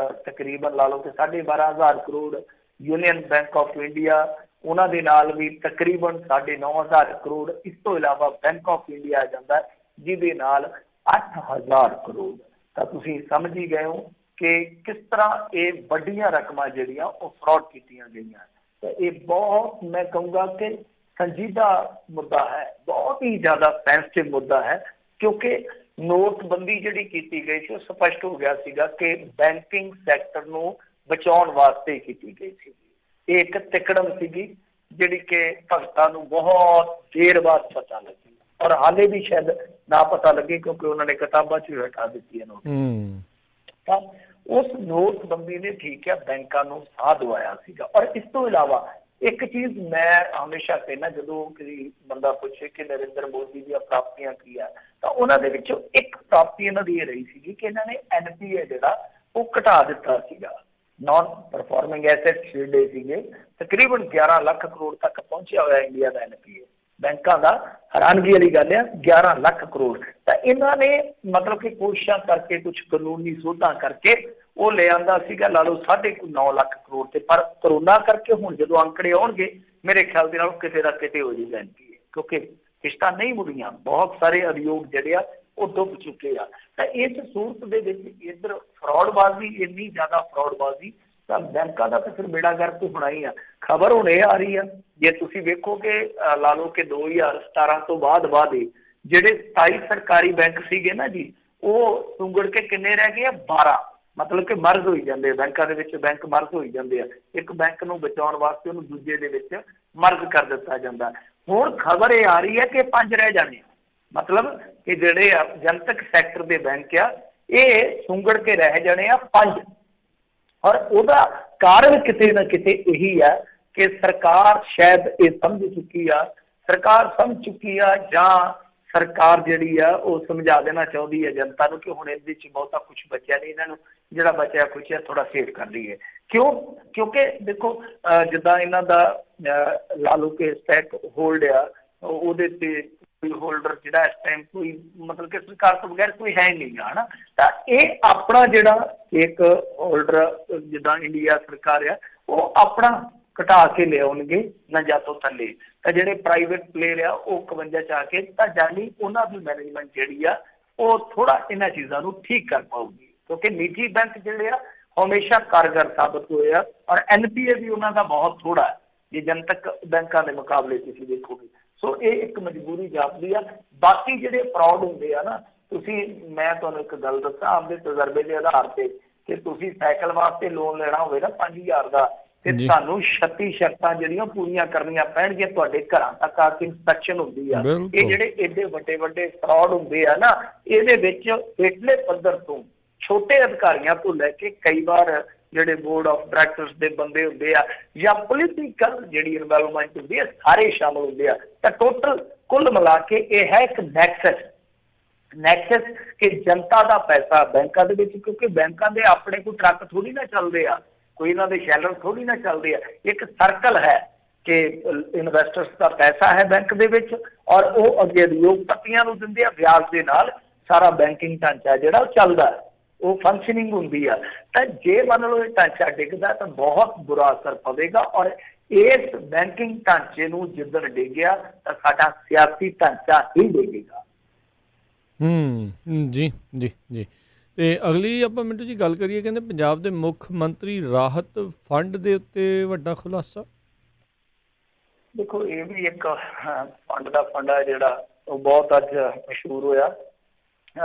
ਤਕਰੀਬਨ ਲਾ ਲਓ ਕਿ 12,500 crore. Union bank of India ਉਹਨਾਂ ਦੇ ਨਾਲ ਵੀ ਤਕਰੀਬਨ 9,500 ਕਰੋੜ। ਇਸ ਤੋਂ ਇਲਾਵਾ ਬੈਂਕ ਆਫ ਇੰਡੀਆ ਆ ਜਾਂਦਾ ਜਿਹਦੇ ਨਾਲ 8,000 ਕਰੋੜ। ਤਾਂ ਤੁਸੀਂ ਸਮਝ ਹੀ ਗਏ ਹੋ ਕਿ ਕਿਸ ਤਰ੍ਹਾਂ ਇਹ ਵੱਡੀਆਂ ਰਕਮਾਂ ਜਿਹੜੀਆਂ ਉਹ ਫਰਾਡ ਕੀਤੀਆਂ ਗਈਆਂ। ਤਾਂ ਇਹ ਬਹੁਤ ਮੈਂ ਕਹੂੰਗਾ ਕਿ ਸੰਜੀਦਾ ਮੁੱਦਾ ਹੈ, ਬਹੁਤ ਹੀ ਜ਼ਿਆਦਾ ਸੈਂਸਿਟਿਵ ਮੁੱਦਾ ਹੈ, ਕਿਉਂਕਿ ਨੋਟਬੰਦੀ ਜਿਹੜੀ ਕੀਤੀ ਗਈ ਸੀ ਉਹ ਸਪਸ਼ਟ ਹੋ ਗਿਆ ਸੀਗਾ ਕਿ ਬੈਂਕਿੰਗ ਸੈਕਟਰ ਨੂੰ ਬਚਾਉਣ ਵਾਸਤੇ ਕੀਤੀ ਗਈ ਸੀ। ਇਹ ਇੱਕ ਤਿਕੜਮ ਸੀਗੀ ਜਿਹੜੀ ਕਿ ਭਗਤਾਂ ਨੂੰ ਬਹੁਤ ਦੇਰ ਬਾਅਦ ਪਤਾ ਲੱਗੀ, ਔਰ ਹਾਲੇ ਵੀ ਸ਼ਾਇਦ ਨਾ ਪਤਾ ਲੱਗੇ ਕਿਉਂਕਿ ਉਹਨਾਂ ਨੇ ਕਿਤਾਬਾਂ 'ਚ ਹਟਾ ਦਿੱਤੀ ਹੈ ਨੋਟ। ਤਾਂ ਉਸ ਨੋਟਬੰਦੀ ਨੇ ਠੀਕ ਹੈ ਬੈਂਕਾਂ ਨੂੰ ਸਾਹ ਦਵਾਇਆ ਸੀਗਾ। ਔਰ ਇਸ ਤੋਂ ਇਲਾਵਾ ਇੱਕ ਚੀਜ਼ ਮੈਂ ਹਮੇਸ਼ਾ ਕਹਿੰਦਾ, ਜਦੋਂ ਕਿਸੇ ਬੰਦਾ ਪੁੱਛੇ ਕਿ ਨਰਿੰਦਰ ਮੋਦੀ ਦੀਆਂ ਪ੍ਰਾਪਤੀਆਂ ਕੀ ਆ, ਤਾਂ ਉਹਨਾਂ ਦੇ ਵਿੱਚੋਂ ਇੱਕ ਪ੍ਰਾਪਤੀ ਇਹਨਾਂ ਦੀ ਇਹ ਰਹੀ ਸੀਗੀ ਕਿ ਇਹਨਾਂ ਨੇ NPA ਜਿਹੜਾ ਉਹ ਘਟਾ ਦਿੱਤਾ ਸੀਗਾ। ਨਾਨ ਪਰਫਾਰਮਿੰਗ ਐਸੈਟ ਜਿਹੜੇ ਸੀਗੇ ਤਕਰੀਬਨ 11 ਲੱਖ ਕਰੋੜ ਤੱਕ ਪਹੁੰਚਿਆ ਹੋਇਆ ਇੰਡੀਆ ਦਾ NPA ਬੈਂਕਾਂ ਦਾ। ਹੈਰਾਨਗੀ ਵਾਲੀ ਗੱਲ ਆ 11 ਲੱਖ ਕਰੋੜ। ਤਾਂ ਇਹਨਾਂ ਨੇ ਮਤਲਬ ਕਿ ਕੋਸ਼ਿਸ਼ਾਂ ਕਰਕੇ ਕੁਝ ਕਾਨੂੰਨੀ ਸੋਧਾਂ ਕਰਕੇ ਉਹ ਲੈ ਆਂਦਾ ਸੀਗਾ ਲਾ ਲਓ 9.5 ਲੱਖ ਕਰੋੜ ਤੇ। ਪਰ ਕਰੋਨਾ ਕਰਕੇ ਹੁਣ ਜਦੋਂ ਅੰਕੜੇ ਆਉਣਗੇ ਮੇਰੇ ਖਿਆਲ ਦੇ ਨਾਲ ਕਿਤੇ ਨਾ ਕਿਤੇ ਹੋ ਜਾਏਗਾ NPA, ਕਿਉਂਕਿ ਕਿਸ਼ਤਾਂ ਨਹੀਂ ਮੁੜੀਆਂ, ਬਹੁਤ ਸਾਰੇ ਅਧਿਯੋਗ ਜਿਹੜੇ ਆ ਉਹ ਡੁੱਬ ਚੁੱਕੇ ਆ। ਤਾਂ ਇਸ ਸੂਰਤ ਦੇ ਵਿੱਚ ਇੱਧਰ ਫਰਾਡਬਾਜ਼ੀ, ਇੰਨੀ ਜ਼ਿਆਦਾ ਫਰਾਡਬਾਜ਼ੀ, ਤਾਂ ਬੈਂਕਾਂ ਦਾ ਤਾਂ ਫਿਰ ਬੇੜਾ ਗਰਕ ਹੋਣਾ ਹੀ ਆ। ਖਬਰ ਹੁਣ ਇਹ ਆ ਰਹੀ ਆ, ਜੇ ਤੁਸੀਂ ਵੇਖੋਗੇ ਲਾ ਲਓ ਕਿ 2017 ਤੋਂ ਬਾਅਦ ਜਿਹੜੇ 27 ਸਰਕਾਰੀ ਬੈਂਕ ਸੀਗੇ ਨਾ ਜੀ, ਉਹ ਸੁੰਗੜ ਕੇ ਕਿੰਨੇ ਰਹਿ ਗਏ ਆ 12। ਮਤਲਬ ਕਿ ਮਰਜ਼ ਹੋਈ ਜਾਂਦੇ ਆ ਬੈਂਕਾਂ ਦੇ ਵਿੱਚ, ਬੈਂਕ ਮਰਜ਼ ਹੋਈ ਜਾਂਦੇ ਆ। ਇੱਕ ਬੈਂਕ ਨੂੰ ਬਚਾਉਣ ਵਾਸਤੇ ਉਹਨੂੰ ਦੂਜੇ ਦੇ ਵਿੱਚ ਮਰਜ਼ ਕਰ ਦਿੱਤਾ ਜਾਂਦਾ। ਹੁਣ ਖਬਰ ਇਹ ਆ ਰਹੀ ਹੈ ਕਿ 5 ਰਹਿ ਜਾਣੇ, ਮਤਲਬ ਕਿ ਜਿਹੜੇ ਆ ਜਨਤਕ ਸੈਕਟਰ ਦੇ ਬੈਂਕ ਆ ਇਹ ਸੁੰਗੜ ਕੇ ਰਹਿ ਜਾਣੇ ਆ 5। ਔਰ ਉਹਦਾ ਕਾਰਨ ਕਿਤੇ ਨਾ ਕਿਤੇ ਇਹੀ ਆ ਕਿ ਸਰਕਾਰ ਸ਼ਾਇਦ ਇਹ ਸਮਝ ਚੁੱਕੀ ਆ ਜਾਂ ਸਰਕਾਰ ਜਿਹੜੀ ਆ ਉਹ ਸਮਝਾ ਦੇਣਾ ਚਾਹੁੰਦੀ ਹੈ ਜਨਤਾ ਨੂੰ ਕਿ ਹੁਣ ਇਹਦੇ 'ਚ ਬਹੁਤਾ ਕੁਝ ਬਚਿਆ ਨਹੀਂ, ਇਹਨਾਂ ਨੂੰ ਜਿਹੜਾ ਬਚਿਆ ਖੁਚਿਆ ਥੋੜਾ ਸੇਵ ਕਰ ਲਈਏ। ਕਿਉਂਕਿ ਦੇਖੋ ਜਿੱਦਾਂ ਇਹਨਾਂ ਦਾ ਲਾ ਲਓ ਕਿ ਸਟੈਕ ਹੋਲਡ ਆ, ਉਹਦੇ ਤੇ ਕੋਈ ਹੋਲਡਰ ਜਿਹੜਾ ਇਸ ਟਾਈਮ ਕੋਈ ਮਤਲਬ ਕਿ ਸਰਕਾਰ ਤੋਂ ਬਗੈਰ ਕੋਈ ਹੈ ਨਹੀਂ ਗਾ, ਹਨਾ। ਤਾਂ ਇਹ ਆਪਣਾ ਜਿਹੜਾ ਇੱਕ ਹੋਲਡਰ ਜਿੱਦਾਂ ਇੰਡੀਆ ਸਰਕਾਰ ਆ ਉਹ ਆਪਣਾ ਘਟਾ ਕੇ ਲਿਆਉਣਗੇ ਨਾ ਜਾਂ ਤੋਂ ਥੱਲੇ। ਤਾਂ ਜਿਹੜੇ ਪ੍ਰਾਈਵੇਟ ਪਲੇਅਰ ਆ ਉਹ 51 ਚ ਆ ਕੇ ਤਾਂ ਜਾਨੀ ਉਹਨਾਂ ਦੀ ਮੈਨੇਜਮੈਂਟ ਜਿਹੜੀ ਆ ਉਹ ਥੋੜਾ ਇਹਨਾਂ ਚੀਜ਼ਾਂ ਨੂੰ ਠੀਕ ਕਰ ਪਾਊਗੀ, ਕਿਉਂਕਿ ਨਿੱਜੀ ਬੈਂਕ ਜਿਹੜੇ ਆ ਹਮੇਸ਼ਾ ਕਾਰਗਰ ਸਾਬਤ ਹੋਏ ਆ ਔਰ NPA ਵੀ ਉਹਨਾਂ ਦਾ ਬਹੁਤ ਥੋੜਾ ਹੈ ਜੇ ਜਨਤਕ ਬੈਂਕਾਂ ਦੇ ਮੁਕਾਬਲੇ ਤੁਸੀਂ ਦੇਖੋਗੇ। ਸੋ ਇਹ ਇੱਕ ਮਜਬੂਰੀ ਜਾਪਦੀ ਆ। ਬਾਕੀ ਜਿਹੜੇ ਫਰਾਡ ਹੁੰਦੇ ਆ ਨਾ, ਮੈਂ ਤੁਹਾਨੂੰ ਇੱਕ ਗੱਲ ਦੱਸਾਂ ਆਪਦੇ ਤਜਰਬੇ ਦੇ ਆਧਾਰ ਤੇ, ਕਿ ਤੁਸੀਂ ਸਾਈਕਲ ਵਾਸਤੇ ਲੋਨ ਲੈਣਾ ਹੋਵੇ ਨਾ 5000 ਦਾ, ਤੇ ਤੁਹਾਨੂੰ 36 ਸ਼ਰਤਾਂ ਜਿਹੜੀਆਂ ਪੂਰੀਆਂ ਕਰਨੀਆਂ ਪੈਣਗੀਆਂ, ਤੁਹਾਡੇ ਘਰਾਂ ਤੱਕ ਆ ਕੇ ਇੰਸਪੈਕਸ਼ਨ ਹੁੰਦੀ ਆ। ਇਹ ਜਿਹੜੇ ਏਡੇ ਵੱਡੇ ਵੱਡੇ ਫਰਾਡ ਹੁੰਦੇ ਆ ਨਾ, ਇਹਦੇ ਵਿੱਚ ਹੇਠਲੇ ਪੱਧਰ ਤੋਂ ਛੋਟੇ ਅਧਿਕਾਰੀਆਂ ਤੋਂ ਲੈ ਕੇ ਕਈ ਵਾਰ ਜਿਹੜੇ ਬੋਰਡ ਆਫ ਡਾਇਰੈਕਟਰਸ ਦੇ ਬੰਦੇ ਹੁੰਦੇ ਆ ਜਾਂ ਪੋਲੀਟੀਕਲ ਜਿਹੜੀ ਇਨਵੋਲਵਮੈਂਟ ਹੁੰਦੀ ਹੈ, ਸਾਰੇ ਸ਼ਾਮਲ ਹੁੰਦੇ ਆ। ਤਾਂ ਟੋਟਲ ਕੁੱਲ ਮਿਲਾ ਕੇ ਇਹ ਹੈ ਇੱਕ ਨੈਕਸਸ ਕਿ ਜਨਤਾ ਦਾ ਪੈਸਾ ਬੈਂਕਾਂ ਦੇ ਵਿੱਚ, ਕਿਉਂਕਿ ਬੈਂਕਾਂ ਦੇ ਆਪਣੇ ਕੋਈ ਟਰੱਕ ਥੋੜੀ ਨਾ ਚੱਲਦੇ ਆ, ਕੋਈ ਇਹਨਾਂ ਦੇ ਸ਼ੈਲਰ ਥੋੜੀ ਨਾ ਚੱਲਦੇ ਆ। ਇੱਕ ਸਰਕਲ ਹੈ ਕਿ ਇਨਵੈਸਟਰਸ ਦਾ ਪੈਸਾ ਹੈ ਬੈਂਕ ਦੇ ਵਿੱਚ ਔਰ ਉਹ ਅੱਗੇ ਉਦਯੋਗਪਤੀਆਂ ਨੂੰ ਦਿੰਦੇ ਆ, ਵਿਆਜ ਦੇ ਨਾਲ ਸਾਰਾ ਬੈਂਕਿੰਗ ਢਾਂਚਾ ਜਿਹੜਾ ਉਹ ਚੱਲਦਾ, ਉਹ ਫੰਕਸ਼ਨਿੰਗ ਹੁੰਦੀ ਆ। ਤਾਂ ਜੇ ਮੰਨ ਲਓ ਇਹ ਢਾਂਚਾ ਡਿੱਗਦਾ ਤਾਂ ਬਹੁਤ ਬੁਰਾ ਅਸਰ ਪਵੇਗਾ ਔਰ ਇਸ ਬੈਂਕਿੰਗ ਢਾਂਚੇ ਨੂੰ ਜਿੱਦਣ ਡਿੱਗਿਆ ਤਾਂ ਸਾਡਾ ਸਿਆਸੀ ਢਾਂਚਾ ਹੀ ਡਿੱਗੇਗਾ। ਜੀ ਜੀ ਜੀ। ਤੇ ਅਗਲੀ ਆਪਾਂ ਮਿੰਟੂ ਜੀ ਗੱਲ ਕਰੀਏ, ਕਹਿੰਦੇ ਪੰਜਾਬ ਦੇ ਮੁੱਖ ਮੰਤਰੀ ਰਾਹਤ ਫੰਡ ਦੇ ਉੱਤੇ ਵੱਡਾ ਖੁਲਾਸਾ। ਦੇਖੋ ਇਹ ਵੀ ਇੱਕ ਫੰਡ ਹੈ ਜਿਹੜਾ ਉਹ ਬਹੁਤ ਅੱਜ ਮਸ਼ਹੂਰ ਹੋਇਆ,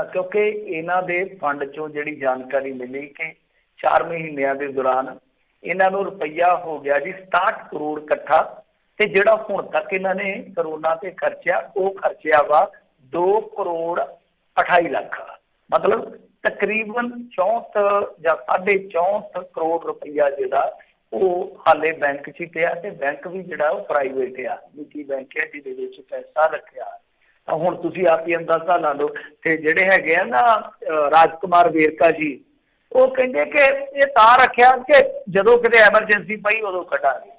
ਕਿਉਂਕਿ ਇਹਨਾਂ ਦੇ ਫੰਡ ਚੋਂ ਜਿਹੜੀ ਜਾਣਕਾਰੀ ਮਿਲੀ ਕਿ 4 ਮਹੀਨਿਆਂ ਦੇ ਦੌਰਾਨ ਇਹਨਾਂ ਨੂੰ ਰੁਪਈਆ ਹੋ ਗਿਆ ਜੀ 67 ਕਰੋੜ ਇਕੱਠਾ, ਤੇ ਜਿਹੜਾ ਹੁਣ ਤੱਕ ਇਹਨਾਂ ਨੇ ਕਰੋਨਾ ਤੇ ਖਰਚਿਆ ਉਹ ਖਰਚਿਆ ਵਾ 2 ਕਰੋੜ 28 ਲੱਖ, ਮਤਲਬ ਤਕਰੀਬਨ 64 ਜਾਂ 64.5 ਕਰੋੜ ਰੁਪਈਆ ਜਿਹੜਾ ਉਹ ਹਾਲੇ ਬੈਂਕ 'ਚ ਪਿਆ, ਤੇ ਬੈਂਕ ਵੀ ਜਿਹੜਾ ਉਹ ਪ੍ਰਾਈਵੇਟ ਆ, ਨਿੱਜੀ ਬੈਂਕ ਹੈ ਜਿਹਦੇ ਵਿੱਚ ਪੈਸਾ ਰੱਖਿਆ। ਤਾਂ ਹੁਣ ਤੁਸੀਂ ਆਪ ਹੀ ਅੰਦਾਜ਼ਾ ਲਾ ਲਓ। ਤੇ ਜਿਹੜੇ ਹੈਗੇ ਆ ਨਾ ਰਾਜਕੁਮਾਰ ਵੇਰਕਾ ਜੀ, ਉਹ ਕਹਿੰਦੇ ਕਿ ਇਹ ਤਾਂ ਰੱਖਿਆ ਕਿ ਜਦੋਂ ਕਿਤੇ ਐਮਰਜੈਂਸੀ ਪਈ ਉਦੋਂ ਕੱਢਾਂਗੇ।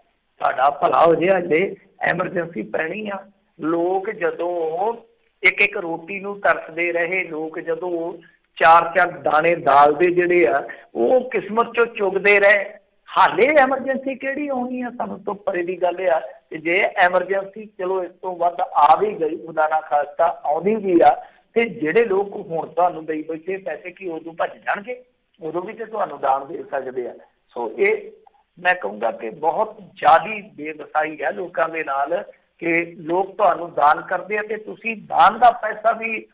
ਸਾਡਾ ਭਲਾ ਹੋ ਜੇ, ਹਜੇ ਐਮਰਜੈਂਸੀ ਪੈਣੀ ਆ। ਲੋਕ ਜਦੋਂ ਇੱਕ ਇੱਕ ਰੋਟੀ ਨੂੰ ਤਰਸਦੇ ਰਹੇ, ਲੋਕ ਜਦੋਂ 4 ਦਾਣੇ ਦਾਲ ਦੇ ਜਿਹੜੇ ਆ ਉਹ ਕਿਸਮਤ ਚੋਂ ਚੁਗਦੇ ਰਹੇ, ਹਾਲੇ ਐਮਰਜੈਂਸੀ ਕਿਹੜੀ ਆਉਣੀ ਆ? ਸਾਨੂੰ ਤੋਂ ਪਰੇ ਦੀ ਗੱਲ ਆ। ਤੇ ਜੇ ਐਮਰਜੈਂਸੀ ਚਲੋ ਇਸ ਤੋਂ ਵੱਧ ਆ ਵੀ ਗਈ, ਖੁਦਾ ਨਾ ਖਾਸਤਾ ਆਉਂਦੀ ਵੀ ਆ, ਤੇ ਜਿਹੜੇ ਲੋਕ ਹੁਣ ਤੁਹਾਨੂੰ ਦੇਈ ਬੈਠੇ ਪੈਸੇ ਕੀ ਉਦੋਂ ਭੱਜ ਜਾਣਗੇ? ਉਦੋਂ ਵੀ ਤੇ ਤੁਹਾਨੂੰ ਦਾਨ ਦੇ ਸਕਦੇ ਆ। ਸੋ ਇਹ ਮੈਂ ਕਹੂੰਗਾ ਕਿ ਬਹੁਤ ਜ਼ਿਆਦਾ ਬੇਵਸਾਈ ਹੈ ਲੋਕਾਂ ਦੇ ਨਾਲ ਕਿ ਲੋਕ ਤੁਹਾਨੂੰ ਦਾਨ ਕਰਦੇ ਆ ਤੇ ਤੁਸੀਂ ਦਾਨ ਦਾ ਪੈਸਾ ਵੀ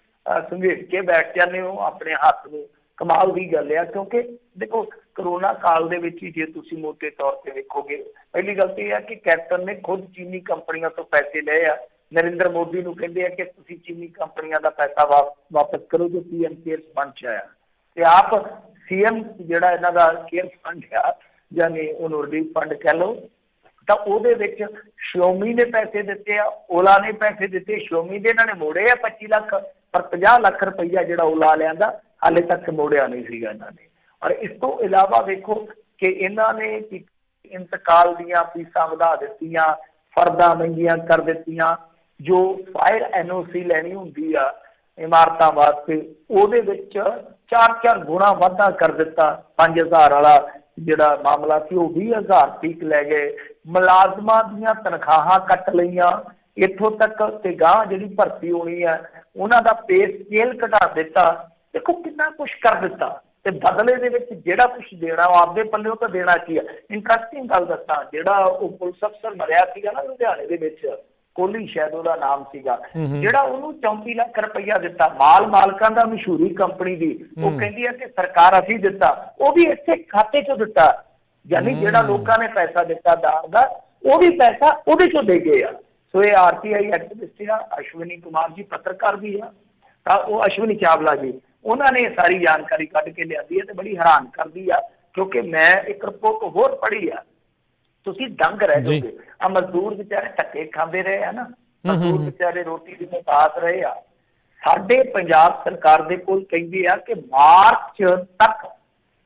ਸੰਘੇੜ ਕੇ ਬੈਠ ਜਾਂਦੇ ਹੋ ਆਪਣੇ ਹੱਥ ਨੂੰ। ਕਮਾਲ ਦੀ ਗੱਲ ਆ, ਕਿਉਂਕਿ ਦੇਖੋ ਕਰੋਨਾ ਕਾਲ ਦੇ ਵਿੱਚ ਹੀ ਜੇ ਤੁਸੀਂ ਮੋਟੇ ਤੌਰ ਤੇ ਵੇਖੋਗੇ, ਪਹਿਲੀ ਗੱਲ ਤੇ ਇਹ ਆ ਕਿ ਕੈਪਟਨ ਨੇ ਖੁਦ ਚੀਨੀ ਕੰਪਨੀਆਂ ਤੋਂ ਪੈਸੇ ਲਏ ਆ। ਨਰਿੰਦਰ ਮੋਦੀ ਨੂੰ ਕਹਿੰਦੇ ਆ ਕਿ ਤੁਸੀਂ ਚੀਨੀ ਕੰਪਨੀਆਂ ਦਾ ਪੈਸਾ ਵਾਪਸ ਕਰੋ ਜੋ PM ਕੇਅਰਸ ਫੰਡ 'ਚ ਆਇਆ, ਤੇ ਆਪ CM ਜਿਹੜਾ ਇਹਨਾਂ ਦਾ ਕੇਅਰ ਫੰਡ ਆ, ਯਾਨੀ ਉਹਨੂੰ ਰਿਲੀਫ ਫੰਡ ਕਹਿ ਲਓ, ਤਾਂ ਉਹਦੇ ਵਿੱਚ ਸ਼ਿਓਮੀ ਨੇ ਪੈਸੇ ਦਿੱਤੇ ਆ, ਓਲਾ ਨੇ ਪੈਸੇ ਦਿੱਤੇ। ਸ਼ਿਓਮੀ ਦੇ ਇਹਨਾਂ ਨੇ ਮੋੜੇ ਆ 25 ਲੱਖ, ਪਰ 50 ਲੱਖ ਰੁਪਈਆ ਜਿਹੜਾ ਓਲਾ ਲਿਆਂਦਾ ਹਾਲੇ ਤੱਕ ਮੋੜਿਆ ਨਹੀਂ ਸੀਗਾ ਇਹਨਾਂ ਨੇ। ਔਰ ਇਸ ਤੋਂ ਇਲਾਵਾ ਵੇਖੋ ਕਿ ਇਹਨਾਂ ਨੇ ਇੰਤਕਾਲ ਦੀਆਂ ਫੀਸਾਂ ਵਧਾ ਦਿੱਤੀਆਂ, ਫਰਦਾਂ ਮਹਿੰਗੀਆਂ ਕਰ ਦਿੱਤੀਆਂ, ਜੋ ਫਾਇਰ NOC ਲੈਣੀ ਹੁੰਦੀ ਆ ਇਮਾਰਤਾਂ ਵਾਸਤੇ ਉਹਦੇ ਵਿੱਚ 4 ਗੁਣਾ ਵਾਧਾ ਕਰ ਦਿੱਤਾ। 5000 ਵਾਲਾ ਜਿਹੜਾ ਮਾਮਲਾ ਸੀ ਉਹ 20,000 ਤੀਕ ਲੈ ਗਏ। ਮੁਲਾਜ਼ਮਾਂ ਦੀਆਂ ਤਨਖਾਹਾਂ ਕੱਟ ਲਈਆਂ, ਇੱਥੋਂ ਤੱਕ ਤੇ ਗਾਂ ਜਿਹੜੀ ਭਰਤੀ ਹੋਣੀ ਹੈ ਉਹਨਾਂ ਦਾ ਪੇ ਸਕੇਲ ਘਟਾ ਦਿੱਤਾ। ਦੇਖੋ ਕਿੰਨਾ ਕੁਛ ਕਰ ਦਿੱਤਾ, ਤੇ ਬਦਲੇ ਦੇ ਵਿੱਚ ਜਿਹੜਾ ਕੁਛ ਦੇਣਾ ਉਹ ਆਪਦੇ ਪੱਲਿਓਂ ਤਾਂ ਦੇਣਾ ਕੀ ਆ। ਇੰਟਰਸਟਿੰਗ ਗੱਲ ਦੱਸਾਂ, ਜਿਹੜਾ ਉਹ ਪੁਲਿਸ ਅਫਸਰ ਮਰਿਆ ਸੀਗਾ ਨਾ ਲੁਧਿਆਣੇ ਦੇ ਵਿੱਚ, ਕੋਹਲੀ ਸ਼ਾਇਦ ਉਹਦਾ ਨਾਮ ਸੀਗਾ, ਜਿਹੜਾ ਉਹਨੂੰ 34 ਲੱਖ ਰੁਪਈਆ ਦਿੱਤਾ ਮਾਲਕਾਂ ਦਾ, ਮਸ਼ਹੂਰੀ ਕੰਪਨੀ ਦੀ। ਉਹ ਕਹਿੰਦੀ ਹੈ ਕਿ ਸਰਕਾਰ ਅਸੀਂ ਦਿੱਤਾ, ਉਹ ਵੀ ਇੱਥੇ ਖਾਤੇ 'ਚੋਂ ਦਿੱਤਾ, ਯਾਨੀ ਜਿਹੜਾ ਲੋਕਾਂ ਨੇ ਪੈਸਾ ਦਿੱਤਾ ਦਾਨ ਦਾ ਉਹ ਵੀ ਪੈਸਾ ਉਹਦੇ 'ਚੋਂ ਦੇ ਗਏ ਆ। ਸੋ ਇਹ RTI ਐਕਟਿਵਿਸਟ ਆ, ਅਸ਼ਵਨੀ ਕੁਮਾਰ ਜੀ ਪੱਤਰਕਾਰ ਵੀ ਆ, ਤਾਂ ਉਹ ਅਸ਼ਵਨੀ ਚਾਵਲਾ ਜੀ, ਉਹਨਾਂ ਨੇ ਸਾਰੀ ਜਾਣਕਾਰੀ ਕੱਢ ਕੇ ਲਿਆਂਦੀ ਹੈ ਤੇ ਬੜੀ ਹੈਰਾਨ ਕਰਦੀ ਆ। ਕਿਉਂਕਿ ਮੈਂ ਇੱਕ ਰਿਪੋਰਟ ਹੋਰ ਪੜ੍ਹੀ ਆ, ਤੁਸੀਂ ਦੰਗ ਰਹਿ ਜਾਓਗੇ। ਆ ਮਜ਼ਦੂਰ ਵਿਚਾਰੇ ਧੱਕੇ ਖਾਂਦੇ ਰਹੇ ਆ ਨਾ, ਮਜ਼ਦੂਰ ਵਿਚਾਰੇ ਰੋਟੀ ਦੀ ਮੁਹਤਾਜ ਰਹੇ ਆ। ਸਾਡੇ ਪੰਜਾਬ ਸਰਕਾਰ ਦੇ ਕੋਲ ਕਹਿੰਦੇ ਆ ਕਿ ਮਾਰਚ ਤੱਕ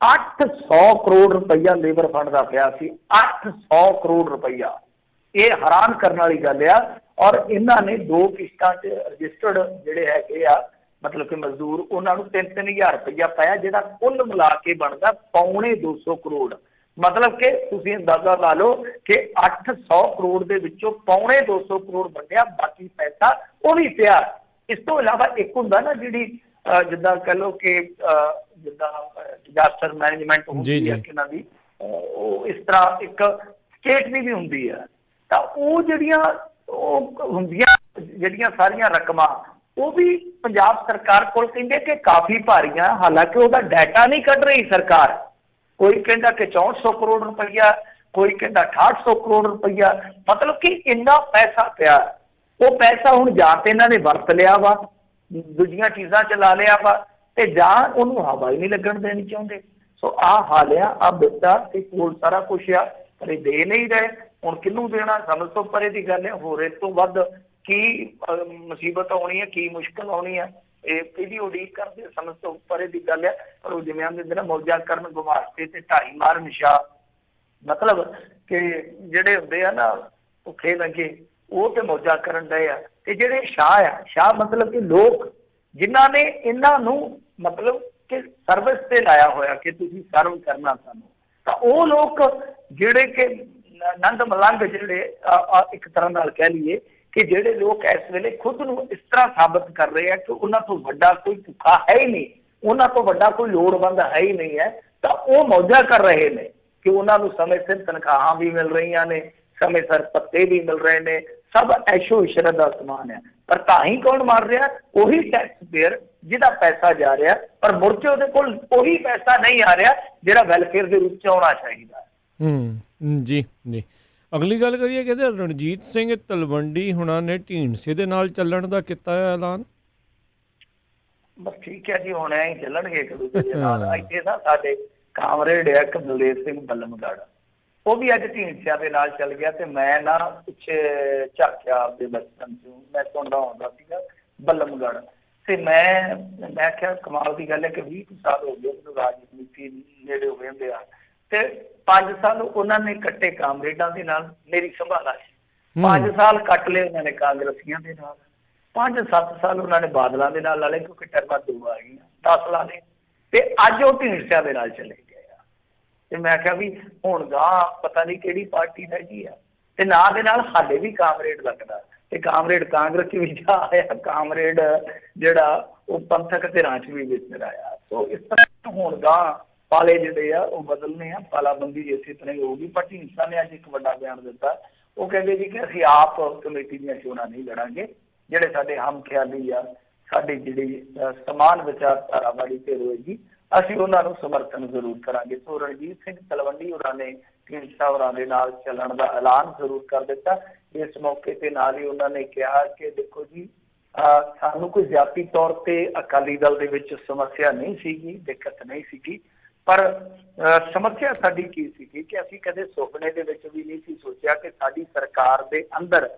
800 ਕਰੋੜ ਰੁਪਈਆ ਲੇਬਰ ਫੰਡ ਦਾ ਪਿਆ ਸੀ। 800 ਕਰੋੜ ਰੁਪਈਆ, ਇਹ ਹੈਰਾਨ ਕਰਨ ਵਾਲੀ ਗੱਲ ਆ। ਔਰ ਇਹਨਾਂ ਨੇ 2 ਕਿਸ਼ਤਾਂ 'ਚ ਰਜਿਸਟਰਡ ਜਿਹੜੇ ਹੈਗੇ ਆ ਮਤਲਬ ਕਿ ਮਜ਼ਦੂਰ, ਉਹਨਾਂ ਨੂੰ 3-3 ਹਜ਼ਾਰ ਰੁਪਈਆ ਪਾਇਆ, ਜਿਹੜਾ ਕੁੱਲ ਮਿਲਾ ਕੇ ਬਣਦਾ 2.25 ਕਰੋੜ। मतलब कि ਤੁਸੀਂ ਅੰਦਾਜ਼ਾ ਲਾ ਲਓ ਕਿ 800 ਕਰੋੜ ਦੇ ਵਿੱਚੋਂ ਪੌਣੇ 200 ਕਰੋੜ ਵੰਡਿਆ, ਬਾਕੀ ਪੈਸਾ ਉਹ ਵੀ ਪਿਆ। ਇਸ ਤੋਂ ਇਲਾਵਾ ਇੱਕ ਹੁੰਦਾ ਨਾ ਜਿਹੜੀ ਜਿੱਦਾਂ ਕਹਿ ਲਓ ਕਿ ਜਿੱਦਾਂ ਡਿਜ਼ਾਸਟਰ ਮੈਨੇਜਮੈਂਟ ਹੁੰਦੀ ਹੈ ਕਿਨਾਂ ਦੀ, ਉਹ ਇਸ ਤਰ੍ਹਾਂ ਇੱਕ ਸਟੇਟ ਦੀ ਵੀ ਹੁੰਦੀ ਹੈ। ਤਾਂ ਉਹ ਜਿਹੜੀਆਂ ਉਹ ਹੁੰਦੀਆਂ ਜਿਹੜੀਆਂ ਸਾਰੀਆਂ ਰਕਮਾਂ ਉਹ ਵੀ ਪੰਜਾਬ ਸਰਕਾਰ ਕੋਲ ਕਹਿੰਦੇ ਕਿ ਕਾਫੀ ਭਾਰੀਆਂ, ਹਾਲਾਂਕਿ ਉਹਦਾ ਡਾਟਾ ਨਹੀਂ ਕੱਢ ਰਹੀ ਸਰਕਾਰ। ਕੋਈ ਕਹਿੰਦਾ ਕਿ 6400 ਕਰੋੜ ਰੁਪਈਆ, ਕੋਈ ਕਹਿੰਦਾ 6800 ਕਰੋੜ ਰੁਪਈਆ, ਮਤਲਬ ਕਿ ਇੰਨਾ ਪੈਸਾ ਪਿਆ। ਉਹ ਪੈਸਾ ਹੁਣ ਜਾਂ ਤੇ ਇਹਨਾਂ ਨੇ ਵਰਤ ਲਿਆ ਵਾ, ਦੂਜੀਆਂ ਚੀਜ਼ਾਂ 'ਚ ਲਾ ਲਿਆ ਵਾ, ਤੇ ਜਾਂ ਉਹਨੂੰ ਹਵਾ ਹੀ ਨਹੀਂ ਲੱਗਣ ਦੇਣੀ ਚਾਹੁੰਦੇ। ਸੋ ਆਹ ਹਾਲ ਆ, ਆਹ ਬਿੱਟਾ ਤੇ ਕੋਲ ਸਾਰਾ ਕੁਛ ਆ, ਪਰ ਇਹ ਦੇ ਨਹੀਂ ਰਹੇ। ਹੁਣ ਕਿਹਨੂੰ ਦੇਣਾ ਸਮਝ ਤੋਂ ਪਰੇ ਦੀ ਗੱਲ ਹੈ। ਹੋਰ ਇਸ ਤੋਂ ਵੱਧ ਕੀ ਮੁਸੀਬਤ ਆਉਣੀ ਹੈ, ਕੀ ਮੁਸ਼ਕਲ ਆਉਣੀ ਹੈ, ਇਹਦੀ ਉਡੀਕ ਕਰਦੇ ਸਮਝ ਤੋਂ ਪਰੇ ਦੀ ਗੱਲ ਹੈ। ਪਰ ਉਹ ਜਿਵੇਂ ਆਂਦੇ ਨਾ ਮੌਜਾਂ ਕਰਨ ਗੁਮਾਸਤੇ ਤੇ ਢਾਈ ਮਾਰ ਨਿਸ਼ਾ, ਮਤਲਬ ਕਿ ਜਿਹੜੇ ਹੁੰਦੇ ਆ ਨਾ ਭੁੱਖੇ ਲੱਗੇ ਉਹ ਤੇ ਮੌਜਾਂ ਕਰਨ ਡਏ ਆ। ਤੇ ਜਿਹੜੇ ਸ਼ਾਹ ਆ, ਸ਼ਾਹ ਮਤਲਬ ਕਿ ਲੋਕ ਜਿਨ੍ਹਾਂ ਨੇ ਇਹਨਾਂ ਨੂੰ ਮਤਲਬ ਕਿ ਸਰਵਿਸ ਤੇ ਲਾਇਆ ਹੋਇਆ ਕਿ ਤੁਸੀਂ ਸਰਵ ਕਰਨਾ ਸਾਨੂੰ, ਤਾਂ ਉਹ ਲੋਕ ਜਿਹੜੇ ਕਿ ਨੰਦ ਮਲੰਗ ਜਿਹੜੇ ਇੱਕ ਤਰ੍ਹਾਂ ਨਾਲ ਕਹਿ ਲਈਏ ਕਿ ਜਿਹੜੇ ਲੋਕ ਇਸ ਵੇਲੇ ਖੁਦ ਨੂੰ ਇਸ ਤਰ੍ਹਾਂ ਸਾਬਤ ਕਰ ਰਹੇ ਆ ਕਿ ਉਹਨਾਂ ਤੋਂ ਵੱਡਾ ਕੋਈ ਭੁੱਖਾ ਹੈ ਹੀ ਨਹੀਂ, ਉਹਨਾਂ ਤੋਂ ਵੱਡਾ ਕੋਈ ਲੋੜਵੰਦ ਹੈ ਹੀ ਨਹੀਂ ਹੈ, ਤਾਂ ਉਹ ਮੌਜਾਂ ਕਰ ਰਹੇ ਨੇ ਕਿ ਉਹਨਾਂ ਨੂੰ ਸਮੇਂ ਸਿਰ ਤਨਖਾਹਾਂ ਵੀ ਮਿਲ ਰਹੀਆਂ ਨੇ, ਸਮੇਂ ਸਿਰ ਪੱਤੇ ਵੀ ਮਿਲ ਰਹੇ ਨੇ, ਸਭ ਐਸ਼ੋ ਇਸ਼ਰਤ ਦਾ ਸਮਾਨ ਹੈ। ਪਰ ਤਾਂ ਹੀ ਕੌਣ ਮਾਰ ਰਿਹਾ? ਉਹੀ ਟੈਕਸ ਪੇਅਰ ਜਿਹਦਾ ਪੈਸਾ ਜਾ ਰਿਹਾ, ਪਰ ਮੁੜ ਕੇ ਉਹਦੇ ਕੋਲ ਉਹੀ ਪੈਸਾ ਨਹੀਂ ਆ ਰਿਹਾ ਜਿਹੜਾ ਵੈਲਫੇਅਰ ਦੇ ਰੂਪ 'ਚ ਆਉਣਾ ਚਾਹੀਦਾ। ਜੀ ਜੀ। ਅਗਲੀ ਗੱਲ ਕਰੀਏ, ਕਹਿੰਦੇ ਰਣਜੀਤ ਸਿੰਘ ਤਲਵੰਡੀ ਹੁਣਾਂ ਨੇ ਢੀਂਡਸੇ ਦੇ ਨਾਲ ਚੱਲਣ ਦਾ ਕੀਤਾ ਹੈ ਐਲਾਨ। ਬਸ ਠੀਕ ਹੈ ਜੀ, ਹੁਣ ਐਂ ਚੱਲਣਗੇ ਇੱਕ ਦੂਜੇ ਦੇ ਨਾਲ। ਇੱਥੇ ਨਾ ਸਾਡੇ ਕਾਮਰੇਡ ਆ ਬਲਦੇਵ ਸਿੰਘ ਬੱਲਮਗੜ੍ਹ, ਉਹ ਵੀ ਅੱਜ ਢੀਂਡਸਿਆਂ ਦੇ ਨਾਲ ਚੱਲ ਗਿਆ। ਤੇ ਮੈਂ ਨਾ ਪਿੱਛੇ ਝਾਕਿਆ ਆਪਦੇ ਬਚਪਨ 'ਚ, ਮੈਂ ਸੁਣਦਾ ਆਉਂਦਾ ਸੀਗਾ ਬੱਲਮਗੜ੍ਹ, ਤੇ ਮੈਂ ਕਿਹਾ ਕਮਾਲ ਦੀ ਗੱਲ ਹੈ ਕਿ 20 ਸਾਲ ਹੋ ਗਏ ਮੈਨੂੰ ਰਾਜਨੀਤੀ ਨੇੜੇ ਹੋ ਜਾਂਦੇ ਆ, ਤੇ 5 ਸਾਲ ਉਹਨਾਂ ਨੇ ਕੱਟੇ ਕਾਮਰੇਡਾਂ ਦੇ ਨਾਲ, ਮੇਰੀ ਸੰਭਾਲਾ 5 ਸਾਲ ਕੱਟ ਲਏ ਉਹਨਾਂ ਨੇ ਕਾਂਗਰਸੀਆਂ ਦੇ ਨਾਲ, 5-7 ਸਾਲ ਉਹਨਾਂ ਨੇ ਬਾਦਲਾਂ ਦੇ ਨਾਲ ਲਾ ਲਏ ਕਿਉਂਕਿ ਟਰਮਾਂ 2 ਆ ਗਈਆਂ, 10 ਲਾ ਲਏ, ਤੇ ਅੱਜ ਉਹ ਢੀਂਡਸਿਆਂ ਦੇ ਨਾਲ ਚਲੇ ਗਏ ਆ। ਤੇ ਮੈਂ ਕਿਹਾ ਵੀ ਹੁਣ ਗਾਂ ਪਤਾ ਨਹੀਂ ਕਿਹੜੀ ਪਾਰਟੀ ਹੈਗੀ ਆ। ਤੇ ਨਾਲ ਦੇ ਨਾਲ ਹਾਲੇ ਵੀ ਕਾਮਰੇਡ ਲੱਗਦਾ, ਤੇ ਕਾਮਰੇਡ ਕਾਂਗਰਸ ਵੀ ਜਾ ਆਇਆ, ਕਾਮਰੇਡ ਜਿਹੜਾ ਉਹ ਪੰਥਕ ਧਿਰਾਂ 'ਚ ਵੀ ਵਿਚਰ ਆਇਆ। ਸੋ ਇਸ ਤਰ੍ਹਾਂ ਹੁਣ ਗਾਂ ਪਾਲੇ ਜਿਹੜੇ ਆ ਉਹ ਬਦਲਨੇ ਆ, ਪਾਲਾਬੰਦੀ ਇਸੇ ਤਰ੍ਹਾਂ ਹੀ ਹੋਊਗੀ। ਪਰ ਢੀਂਡਸਾ ਨੇ ਅੱਜ ਇੱਕ ਵੱਡਾ ਬਿਆਨ ਦਿੱਤਾ, ਉਹ ਕਹਿੰਦੇ ਜੀ ਕਿ ਅਸੀਂ ਆਪ ਕਮੇਟੀ ਦੀਆਂ ਚੋਣਾਂ ਨਹੀਂ ਲੜਾਂਗੇ, ਜਿਹੜੇ ਸਾਡੇ ਹਮ ਖਿਆਲੀ ਆ, ਸਾਡੀ ਜਿਹੜੀ ਸਮਾਨ ਵਿਚਾਰਧਾਰਾ ਵਾਲੀ ਧਿਰ ਹੋਏਗੀ, ਅਸੀਂ ਉਹਨਾਂ ਨੂੰ ਸਮਰਥਨ ਜ਼ਰੂਰ ਕਰਾਂਗੇ। ਸੋ ਰਣਜੀਤ ਸਿੰਘ ਤਲਵੰਡੀ ਹੋਰਾਂ ਨੇ ਢੀਂਡਸਾ ਹੋਰਾਂ ਦੇ ਨਾਲ ਚੱਲਣ ਦਾ ਐਲਾਨ ਜ਼ਰੂਰ ਕਰ ਦਿੱਤਾ। ਇਸ ਮੌਕੇ ਤੇ ਨਾਲ ਹੀ ਉਹਨਾਂ ਨੇ ਕਿਹਾ ਕਿ ਦੇਖੋ ਜੀ, ਸਾਨੂੰ ਕੋਈ ਜ਼ਿਆਤੀ ਤੌਰ ਤੇ ਅਕਾਲੀ ਦਲ ਦੇ ਵਿੱਚ ਸਮੱਸਿਆ ਨਹੀਂ ਸੀਗੀ, ਦਿੱਕਤ ਨਹੀਂ ਸੀਗੀ, ਪਰ ਸਮੱਸਿਆ ਸਾਡੀ ਕੀ ਸੀਗੀ ਕਿ ਅਸੀਂ ਕਦੇ ਸੁਪਨੇ ਦੇ ਵਿੱਚ ਵੀ ਨਹੀਂ ਸੀ ਸੋਚਿਆ ਕਿ ਸਾਡੀ ਸਰਕਾਰ ਦੇ ਅੰਦਰ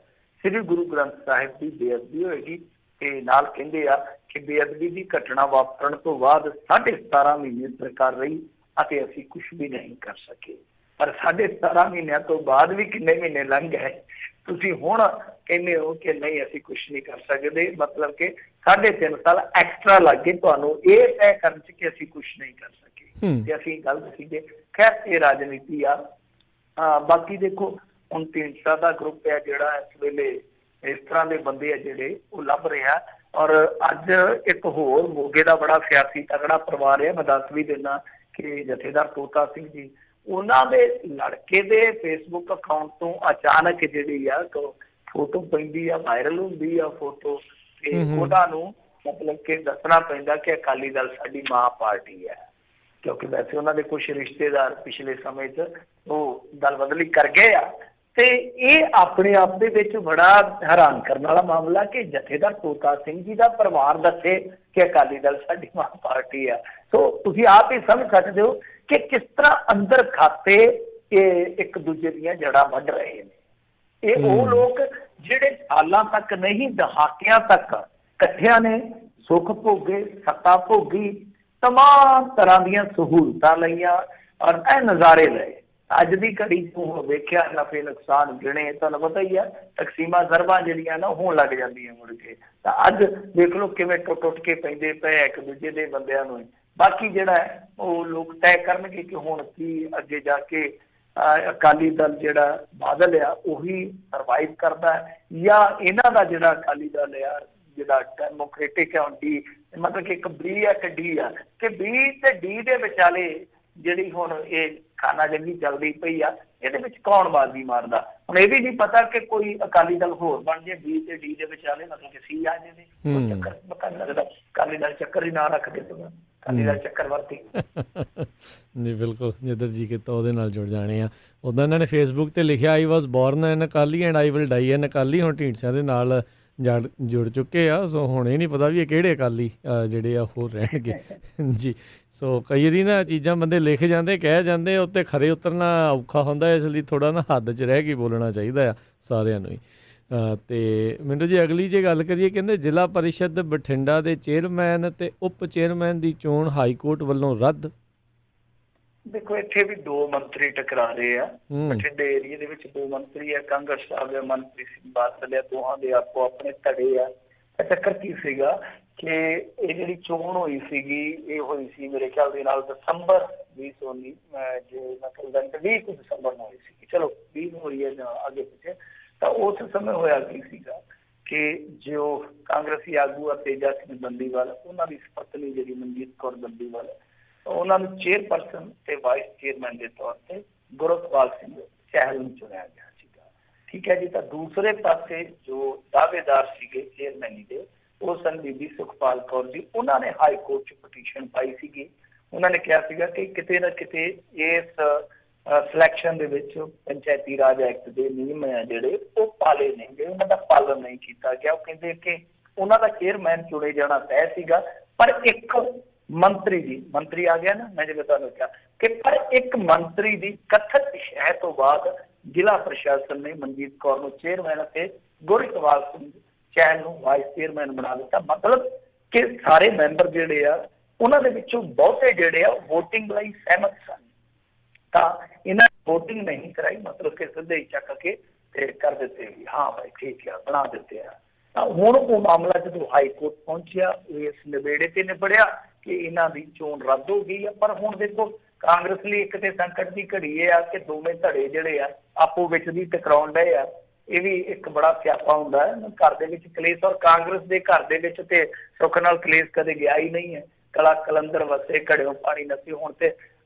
ਸ੍ਰੀ ਗੁਰੂ ਗ੍ਰੰਥ ਸਾਹਿਬ ਦੀ ਬੇਅਦਬੀ ਹੋਏਗੀ। ਤੇ ਨਾਲ ਕਹਿੰਦੇ ਆ ਕਿ ਬੇਅਦਬੀ ਦੀ ਘਟਨਾ ਵਾਪਰਨ ਤੋਂ ਬਾਅਦ 17.5 ਮਹੀਨੇ ਸਰਕਾਰ ਰਹੀ ਅਤੇ ਅਸੀਂ ਕੁਝ ਵੀ ਨਹੀਂ ਕਰ ਸਕੇ। ਪਰ 17.5 ਮਹੀਨਿਆਂ ਤੋਂ ਬਾਅਦ ਵੀ ਕਿੰਨੇ ਮਹੀਨੇ ਲੰਘ ਗਏ, ਤੁਸੀਂ ਹੁਣ ਕਹਿੰਦੇ ਹੋ ਕਿ ਨਹੀਂ ਅਸੀਂ ਕੁਝ ਨਹੀਂ ਕਰ ਸਕਦੇ, ਮਤਲਬ ਕਿ 3.5 ਸਾਲ ਐਕਸਟਰਾ ਲੱਗ ਗਏ ਤੁਹਾਨੂੰ ਇਹ ਤੈਅ ਕਰਨ 'ਚ ਕਿ ਅਸੀਂ ਕੁਝ ਨਹੀਂ ਕਰ ਸਕੇ ਤੇ ਅਸੀਂ ਗਲਤ ਸੀਗੇ। ਖੈਰ ਇਹ ਰਾਜਨੀਤੀ ਆ। ਬਾਕੀ ਦੇਖੋ ਹੁਣ ਢੀਂਡਸਾ ਦਾ ਗਰੁੱਪ ਹੈ ਜਿਹੜਾ ਇਸ ਵੇਲੇ ਇਸ ਤਰ੍ਹਾਂ ਦੇ ਬੰਦੇ ਆ ਜਿਹੜੇ ਉਹ ਲੱਭ ਰਿਹਾ। ਔਰ ਅੱਜ ਇੱਕ ਹੋਰ ਮੋਗੇ ਦਾ ਬੜਾ ਸਿਆਸੀ ਤਗੜਾ ਪਰਿਵਾਰ ਹੈ, ਮੈਂ ਦੱਸ ਵੀ ਦਿੰਦਾ ਕਿ ਜਥੇਦਾਰ ਤੋਤਾ ਸਿੰਘ ਜੀ, ਉਹਨਾਂ ਦੇ ਲੜਕੇ ਦੇ ਫੇਸਬੁੱਕ ਅਕਾਊਂਟ ਤੋਂ ਅਚਾਨਕ ਜਿਹੜੀ ਆ ਫੋਟੋ ਪੈਂਦੀ ਆ, ਵਾਇਰਲ ਹੁੰਦੀ ਆ ਫੋਟੋ, ਤੇ ਉਹਨਾਂ ਨੂੰ ਮਤਲਬ ਕਿ ਦੱਸਣਾ ਪੈਂਦਾ ਕਿ ਅਕਾਲੀ ਦਲ ਸਾਡੀ ਮਾਂ ਪਾਰਟੀ ਹੈ, ਕਿਉਂਕਿ ਵੈਸੇ ਉਹਨਾਂ ਦੇ ਕੁਛ ਰਿਸ਼ਤੇਦਾਰ ਪਿਛਲੇ ਸਮੇਂ 'ਚ ਉਹ ਦਲ ਬਦਲੀ ਕਰ ਗਏ ਆ। ਤੇ ਇਹ ਆਪਣੇ ਆਪ ਦੇ ਵਿੱਚ ਬੜਾ ਹੈਰਾਨ ਕਰਨ ਵਾਲਾ ਮਾਮਲਾ ਕਿ ਜਥੇਦਾਰ ਤੋਤਾ ਸਿੰਘ ਜੀ ਦਾ ਪਰਿਵਾਰ ਦੱਸੇ ਕਿ ਅਕਾਲੀ ਦਲ ਸਾਡੀ ਮਾਂ ਪਾਰਟੀ ਆ। ਸੋ ਤੁਸੀਂ ਆਪ ਹੀ ਸਮਝ ਸਕਦੇ ਹੋ ਕਿ ਕਿਸ ਤਰ੍ਹਾਂ ਅੰਦਰ ਖਾਤੇ ਇਹ ਇੱਕ ਦੂਜੇ ਦੀਆਂ ਜੜ੍ਹਾਂ ਵੱਢ ਰਹੇ ਨੇ। ਇਹ ਉਹ ਲੋਕ ਜਿਹੜੇ ਸਾਲਾਂ ਤੱਕ ਨਹੀਂ ਦਹਾਕਿਆਂ ਤੱਕ ਇਕੱਠਿਆਂ ਨੇ ਸੁੱਖ ਭੋਗੇ, ਸੱਤਾ ਭੋਗੀ, ਤਮਾਮ ਤਰ੍ਹਾਂ ਦੀਆਂ ਸਹੂਲਤਾਂ ਲਈਆਂ ਔਰ ਇਹ ਨਜ਼ਾਰੇ ਲਏ। ਅੱਜ ਦੀ ਘੜੀ ਤੋਂ ਵੇਖਿਆ ਨਫੇ ਨੁਕਸਾਨ ਗਿਣੇ, ਤੁਹਾਨੂੰ ਪਤਾ ਹੀ ਆ ਤਕਸੀਮਾਂ ਜ਼ਰਬਾਂ ਜਿਹੜੀਆਂ ਨਾ ਹੋਣ ਲੱਗ ਜਾਂਦੀਆਂ ਮੁੜ ਕੇ। ਤਾਂ ਅੱਜ ਦੇਖ ਲਓ ਕਿਵੇਂ ਟੁੱਟ ਕੇ ਪੈਂਦੇ ਪਏ ਇੱਕ ਦੂਜੇ ਦੇ ਬੰਦਿਆਂ ਨੂੰ। ਬਾਕੀ ਜਿਹੜਾ ਹੈ ਉਹ ਲੋਕ ਤੈਅ ਕਰਨਗੇ ਕਿ ਹੁਣ ਕੀ ਅੱਗੇ ਜਾ ਕੇ ਅਕਾਲੀ ਦਲ ਜਿਹੜਾ ਬਾਦਲ ਆ ਉਹੀ ਸਰਵਾਈਵ ਕਰਦਾ ਹੈ ਜਾਂ ਇਹਨਾਂ ਦਾ ਜਿਹੜਾ ਅਕਾਲੀ ਦਲ ਆ ਜਿਹੜਾ ਡੈਮੋਕ੍ਰੇਟਿਕ ਹੈ ਡੀ, ਮਤਲਬ ਕਿ ਇੱਕ ਬੀ ਹੈ ਕਿ ਡੀ ਆ, ਕਿ ਬੀ ਤੇ ਡੀ ਦੇ ਵਿਚਾਲੇ ਜਿਹੜੀ ਹੁਣ ਇਹ ਖਾਨਾ ਜੰਗੀ ਚੱਲਦੀ ਪਈ ਆ, ਇਹਦੇ ਵਿੱਚ ਕੌਣ ਬਾਜ਼ੀ ਮਾਰਦਾ। ਹੁਣ ਇਹ ਵੀ ਨਹੀਂ ਪਤਾ ਕਿ ਕੋਈ ਅਕਾਲੀ ਦਲ ਹੋਰ ਬਣ ਜੇ ਬੀ ਤੇ ਡੀ ਦੇ ਵਿਚਾਲੇ, ਮਤਲਬ ਕਿ ਸੀ ਆ ਜਾਵੇ, ਉਹ ਚੱਕਰ ਪਤਾ ਨਹੀਂ ਲੱਗਦਾ। ਅਕਾਲੀ ਦਲ ਚੱਕਰ ਹੀ ਨਾ ਰੱਖਦੇ ਤੇ ਅਕਾਲੀ ਦਲ ਚੱਕਰ ਵਰਤੀ ਜੀ ਬਿਲਕੁਲ, ਜਿੱਧਰ ਜੀ ਕੀਤਾ ਉਹਦੇ ਨਾਲ ਜੁੜ ਜਾਣੇ ਆ। ਉੱਦਾਂ ਇਹਨਾਂ ਨੇ ਫੇਸਬੁੱਕ ਤੇ ਲਿਖਿਆ I was born an Akali and I will die an Akali. ਹੁਣ ਢੀਂਡਸਿਆਂ ਦੇ ਨਾਲ ਜੁੜ ਚੁੱਕੇ ਆ, ਸੋ ਹੁਣ ਇਹ ਨਹੀਂ ਪਤਾ ਵੀ ਇਹ ਕਿਹੜੇ ਅਕਾਲੀ ਜਿਹੜੇ ਆ ਹੋਰ ਰਹਿਣਗੇ ਜੀ। ਸੋ ਕਈ ਵਾਰੀ ਨਾ ਚੀਜ਼ਾਂ ਬੰਦੇ ਲਿਖ ਜਾਂਦੇ, ਕਹਿ ਜਾਂਦੇ, ਉੱਤੇ ਖਰੇ ਉਤਰਨਾ ਔਖਾ ਹੁੰਦਾ, ਇਸ ਲਈ ਥੋੜ੍ਹਾ ਨਾ ਹੱਦ 'ਚ ਰਹਿ ਕੇ ਬੋਲਣਾ ਚਾਹੀਦਾ ਆ ਸਾਰਿਆਂ ਨੂੰ ਹੀ। ਅਤੇ ਮਿੰਟੂ ਜੀ ਅਗਲੀ ਜੇ ਗੱਲ ਕਰੀਏ, ਕਹਿੰਦੇ ਜ਼ਿਲ੍ਹਾ ਪਰਿਸ਼ਦ ਬਠਿੰਡਾ ਦੇ ਚੇਅਰਮੈਨ ਅਤੇ ਉਪ ਚੇਅਰਮੈਨ ਦੀ ਚੋਣ ਹਾਈਕੋਰਟ ਵੱਲੋਂ ਰੱਦ। ਦੇਖੋ ਇੱਥੇ ਵੀ ਦੋ ਮੰਤਰੀ ਟਕਰਾ ਰਹੇ ਆ, ਬਠਿੰਡੇ ਏਰੀਏ ਦੇ ਵਿੱਚ ਦੋ ਮੰਤਰੀ ਆ, ਕਾਂਗਰਸ ਸਾਹਿਬ ਮਨਪ੍ਰੀਤ ਸਿੰਘ ਬਾਦਲ ਆ, ਦੋਹਾਂ ਦੇ ਆਪੋ ਆਪਣੇ ਧੜੇ ਆ। ਚੱਕਰ ਕੀ ਸੀਗਾ ਕਿ ਇਹ ਜਿਹੜੀ ਚੋਣ ਹੋਈ ਸੀਗੀ ਇਹ ਹੋਈ ਸੀ ਮੇਰੇ ਖਿਆਲ ਦੇ ਨਾਲ ਦਸੰਬਰ 2019 ਜੇ ਮੈਂ ਕਹਿੰਦਾ 20 ਦਸੰਬਰ ਨੂੰ ਹੋਈ ਸੀਗੀ, ਚਲੋ 20 ਨੂੰ ਹੋਈ ਹੈ ਜਾਂ ਅੱਗੇ ਪਿੱਛੇ। ਤਾਂ ਉਸ ਸਮੇਂ ਹੋਇਆ ਕੀ ਸੀਗਾ ਕਿ ਜੋ ਕਾਂਗਰਸੀ ਆਗੂ ਆ ਤੇਜਾ ਸਿੰਘ ਬੰਦੀਵਾਲ, ਉਹਨਾਂ ਦੀ ਪਤਨੀ ਜਿਹੜੀ ਮਨਜੀਤ ਕੌਰ ਬੰਦੀਵਾਲ, ਉਹਨਾਂ ਨੂੰ ਚੇਅਰਪਰਸਨ ਤੇ ਵਾਈਸ ਚੇਅਰਮੈਨ ਦੇ ਤੌਰ ਤੇ ਗੁਰਪਾਲ ਸਿੰਘ ਚਹਿਲ ਨੂੰ ਚੁਣਿਆ ਗਿਆ ਸੀਗਾ। ਠੀਕ ਹੈ ਜੀ। ਤਾਂ ਦੂਸਰੇ ਪਾਸੇ ਜੋ ਦਾਅਵੇਦਾਰ ਸੀਗੇ ਚੇਅਰਮੈਨੀ ਦੇ, ਉਹ ਸਨ ਬੀਬੀ ਸੁਖਪਾਲ ਕੌਰ ਜੀ। ਉਹਨਾਂ ਨੇ ਹਾਈ ਕੋਰਟ 'ਚ ਪਟੀਸ਼ਨ ਪਾਈ ਸੀਗੀ। ਉਹਨਾਂ ਨੇ ਕਿਹਾ ਸੀਗਾ ਕਿ ਕਿਤੇ ਨਾ ਕਿਤੇ ਇਸ ਸਿਲੈਕਸ਼ਨ ਦੇ ਵਿੱਚ ਪੰਚਾਇਤੀ ਰਾਜ ਐਕਟ ਦੇ ਨਿਯਮ ਆ ਜਿਹੜੇ ਉਹ ਪਾਲੇ ਨਹੀਂ ਗਏ, ਉਹਨਾਂ ਦਾ ਪਾਲਣ ਨਹੀਂ ਕੀਤਾ ਗਿਆ। ਉਹ ਕਹਿੰਦੇ ਕਿ ਉਹਨਾਂ ਦਾ ਚੇਅਰਮੈਨ ਚੁਣੇ ਜਾਣਾ ਤੈਅ ਸੀਗਾ, ਪਰ ਇੱਕ ਮੰਤਰੀ ਦੀ, ਮੰਤਰੀ ਆ ਗਿਆ ਨਾ, ਮੈਂ ਜਿਵੇਂ ਤੁਹਾਨੂੰ ਕਿਹਾ ਕਿ ਪਰ ਇੱਕ ਮੰਤਰੀ ਦੀ ਕਥਿਤ ਸ਼ਹਿ ਤੋਂ ਬਾਅਦ ਜ਼ਿਲ੍ਹਾ ਪ੍ਰਸ਼ਾਸਨ ਨੇ ਮਨਜੀਤ ਕੌਰ ਨੂੰ ਚੇਅਰਮੈਨ ਅਤੇ ਗੁਰਪਾਲ ਸਿੰਘ ਚਹਿਲ ਨੂੰ ਵਾਈਸ ਚੇਅਰਮੈਨ ਬਣਾ ਦਿੱਤਾ। ਮਤਲਬ ਕਿ ਸਾਰੇ ਮੈਂਬਰ ਜਿਹੜੇ ਆ ਉਹਨਾਂ ਦੇ ਵਿੱਚੋਂ ਬਹੁਤੇ ਜਿਹੜੇ ਆ ਵੋਟਿੰਗ ਲਈ ਸਹਿਮਤ ਸਨ, ਤਾਂ ਇਹਨਾਂ ਵੋਟਿੰਗ ਨਹੀਂ ਕਰਾਈ, ਮਤਲਬ ਕਿ ਸਿੱਧੇ ਹੀ ਚੱਕ ਕੇ ਤੇ ਕਰ ਦਿੱਤੇ ਵੀ ਹਾਂ ਭਾਈ ਠੀਕ ਆ, ਬਣਾ ਦਿੱਤੇ ਆ। ਤਾਂ ਹੁਣ ਉਹ ਮਾਮਲਾ ਜਦੋਂ ਹਾਈ ਕੋਰਟ ਪਹੁੰਚਿਆ, ਇਸ ਨਿਬੇੜੇ ਤੇ ਨਿਬੜਿਆ ਕਿ ਇਹਨਾਂ ਦੀ ਚੋਣ ਰੱਦ ਹੋ ਗਈ ਆ। ਪਰ ਹੁਣ ਦੇਖੋ ਕਾਂਗਰਸ ਲਈ ਇੱਕ ਤੇ ਸੰਕਟ ਦੀ ਘੜੀ ਇਹ ਆ ਕਿ ਦੋਵੇਂ ਧੜੇ ਜਿਹੜੇ ਆ ਆਪੋ ਵਿੱਚ ਦੀ ਟਕਰਾਉਣ ਡਏ ਆ। ਇਹ ਵੀ ਇੱਕ ਬੜਾ ਸਿਆਪਾ ਹੁੰਦਾ ਹੈ ਘਰ ਦੇ ਵਿੱਚ ਕਲੇਸ਼, ਔਰ ਕਾਂਗਰਸ ਦੇ ਘਰ ਦੇ ਵਿੱਚ ਤੇ ਸੁੱਖ ਨਾਲ ਕਲੇਸ਼ ਕਦੇ ਗਿਆ ਹੀ ਨਹੀਂ ਹੈ। ਕਲਾ ਕਲੰਦਰ ਵਸੇ ਘੜਿਓ ਪਾਣੀ ਨਸੇ, ਹੁਣ ਤੇ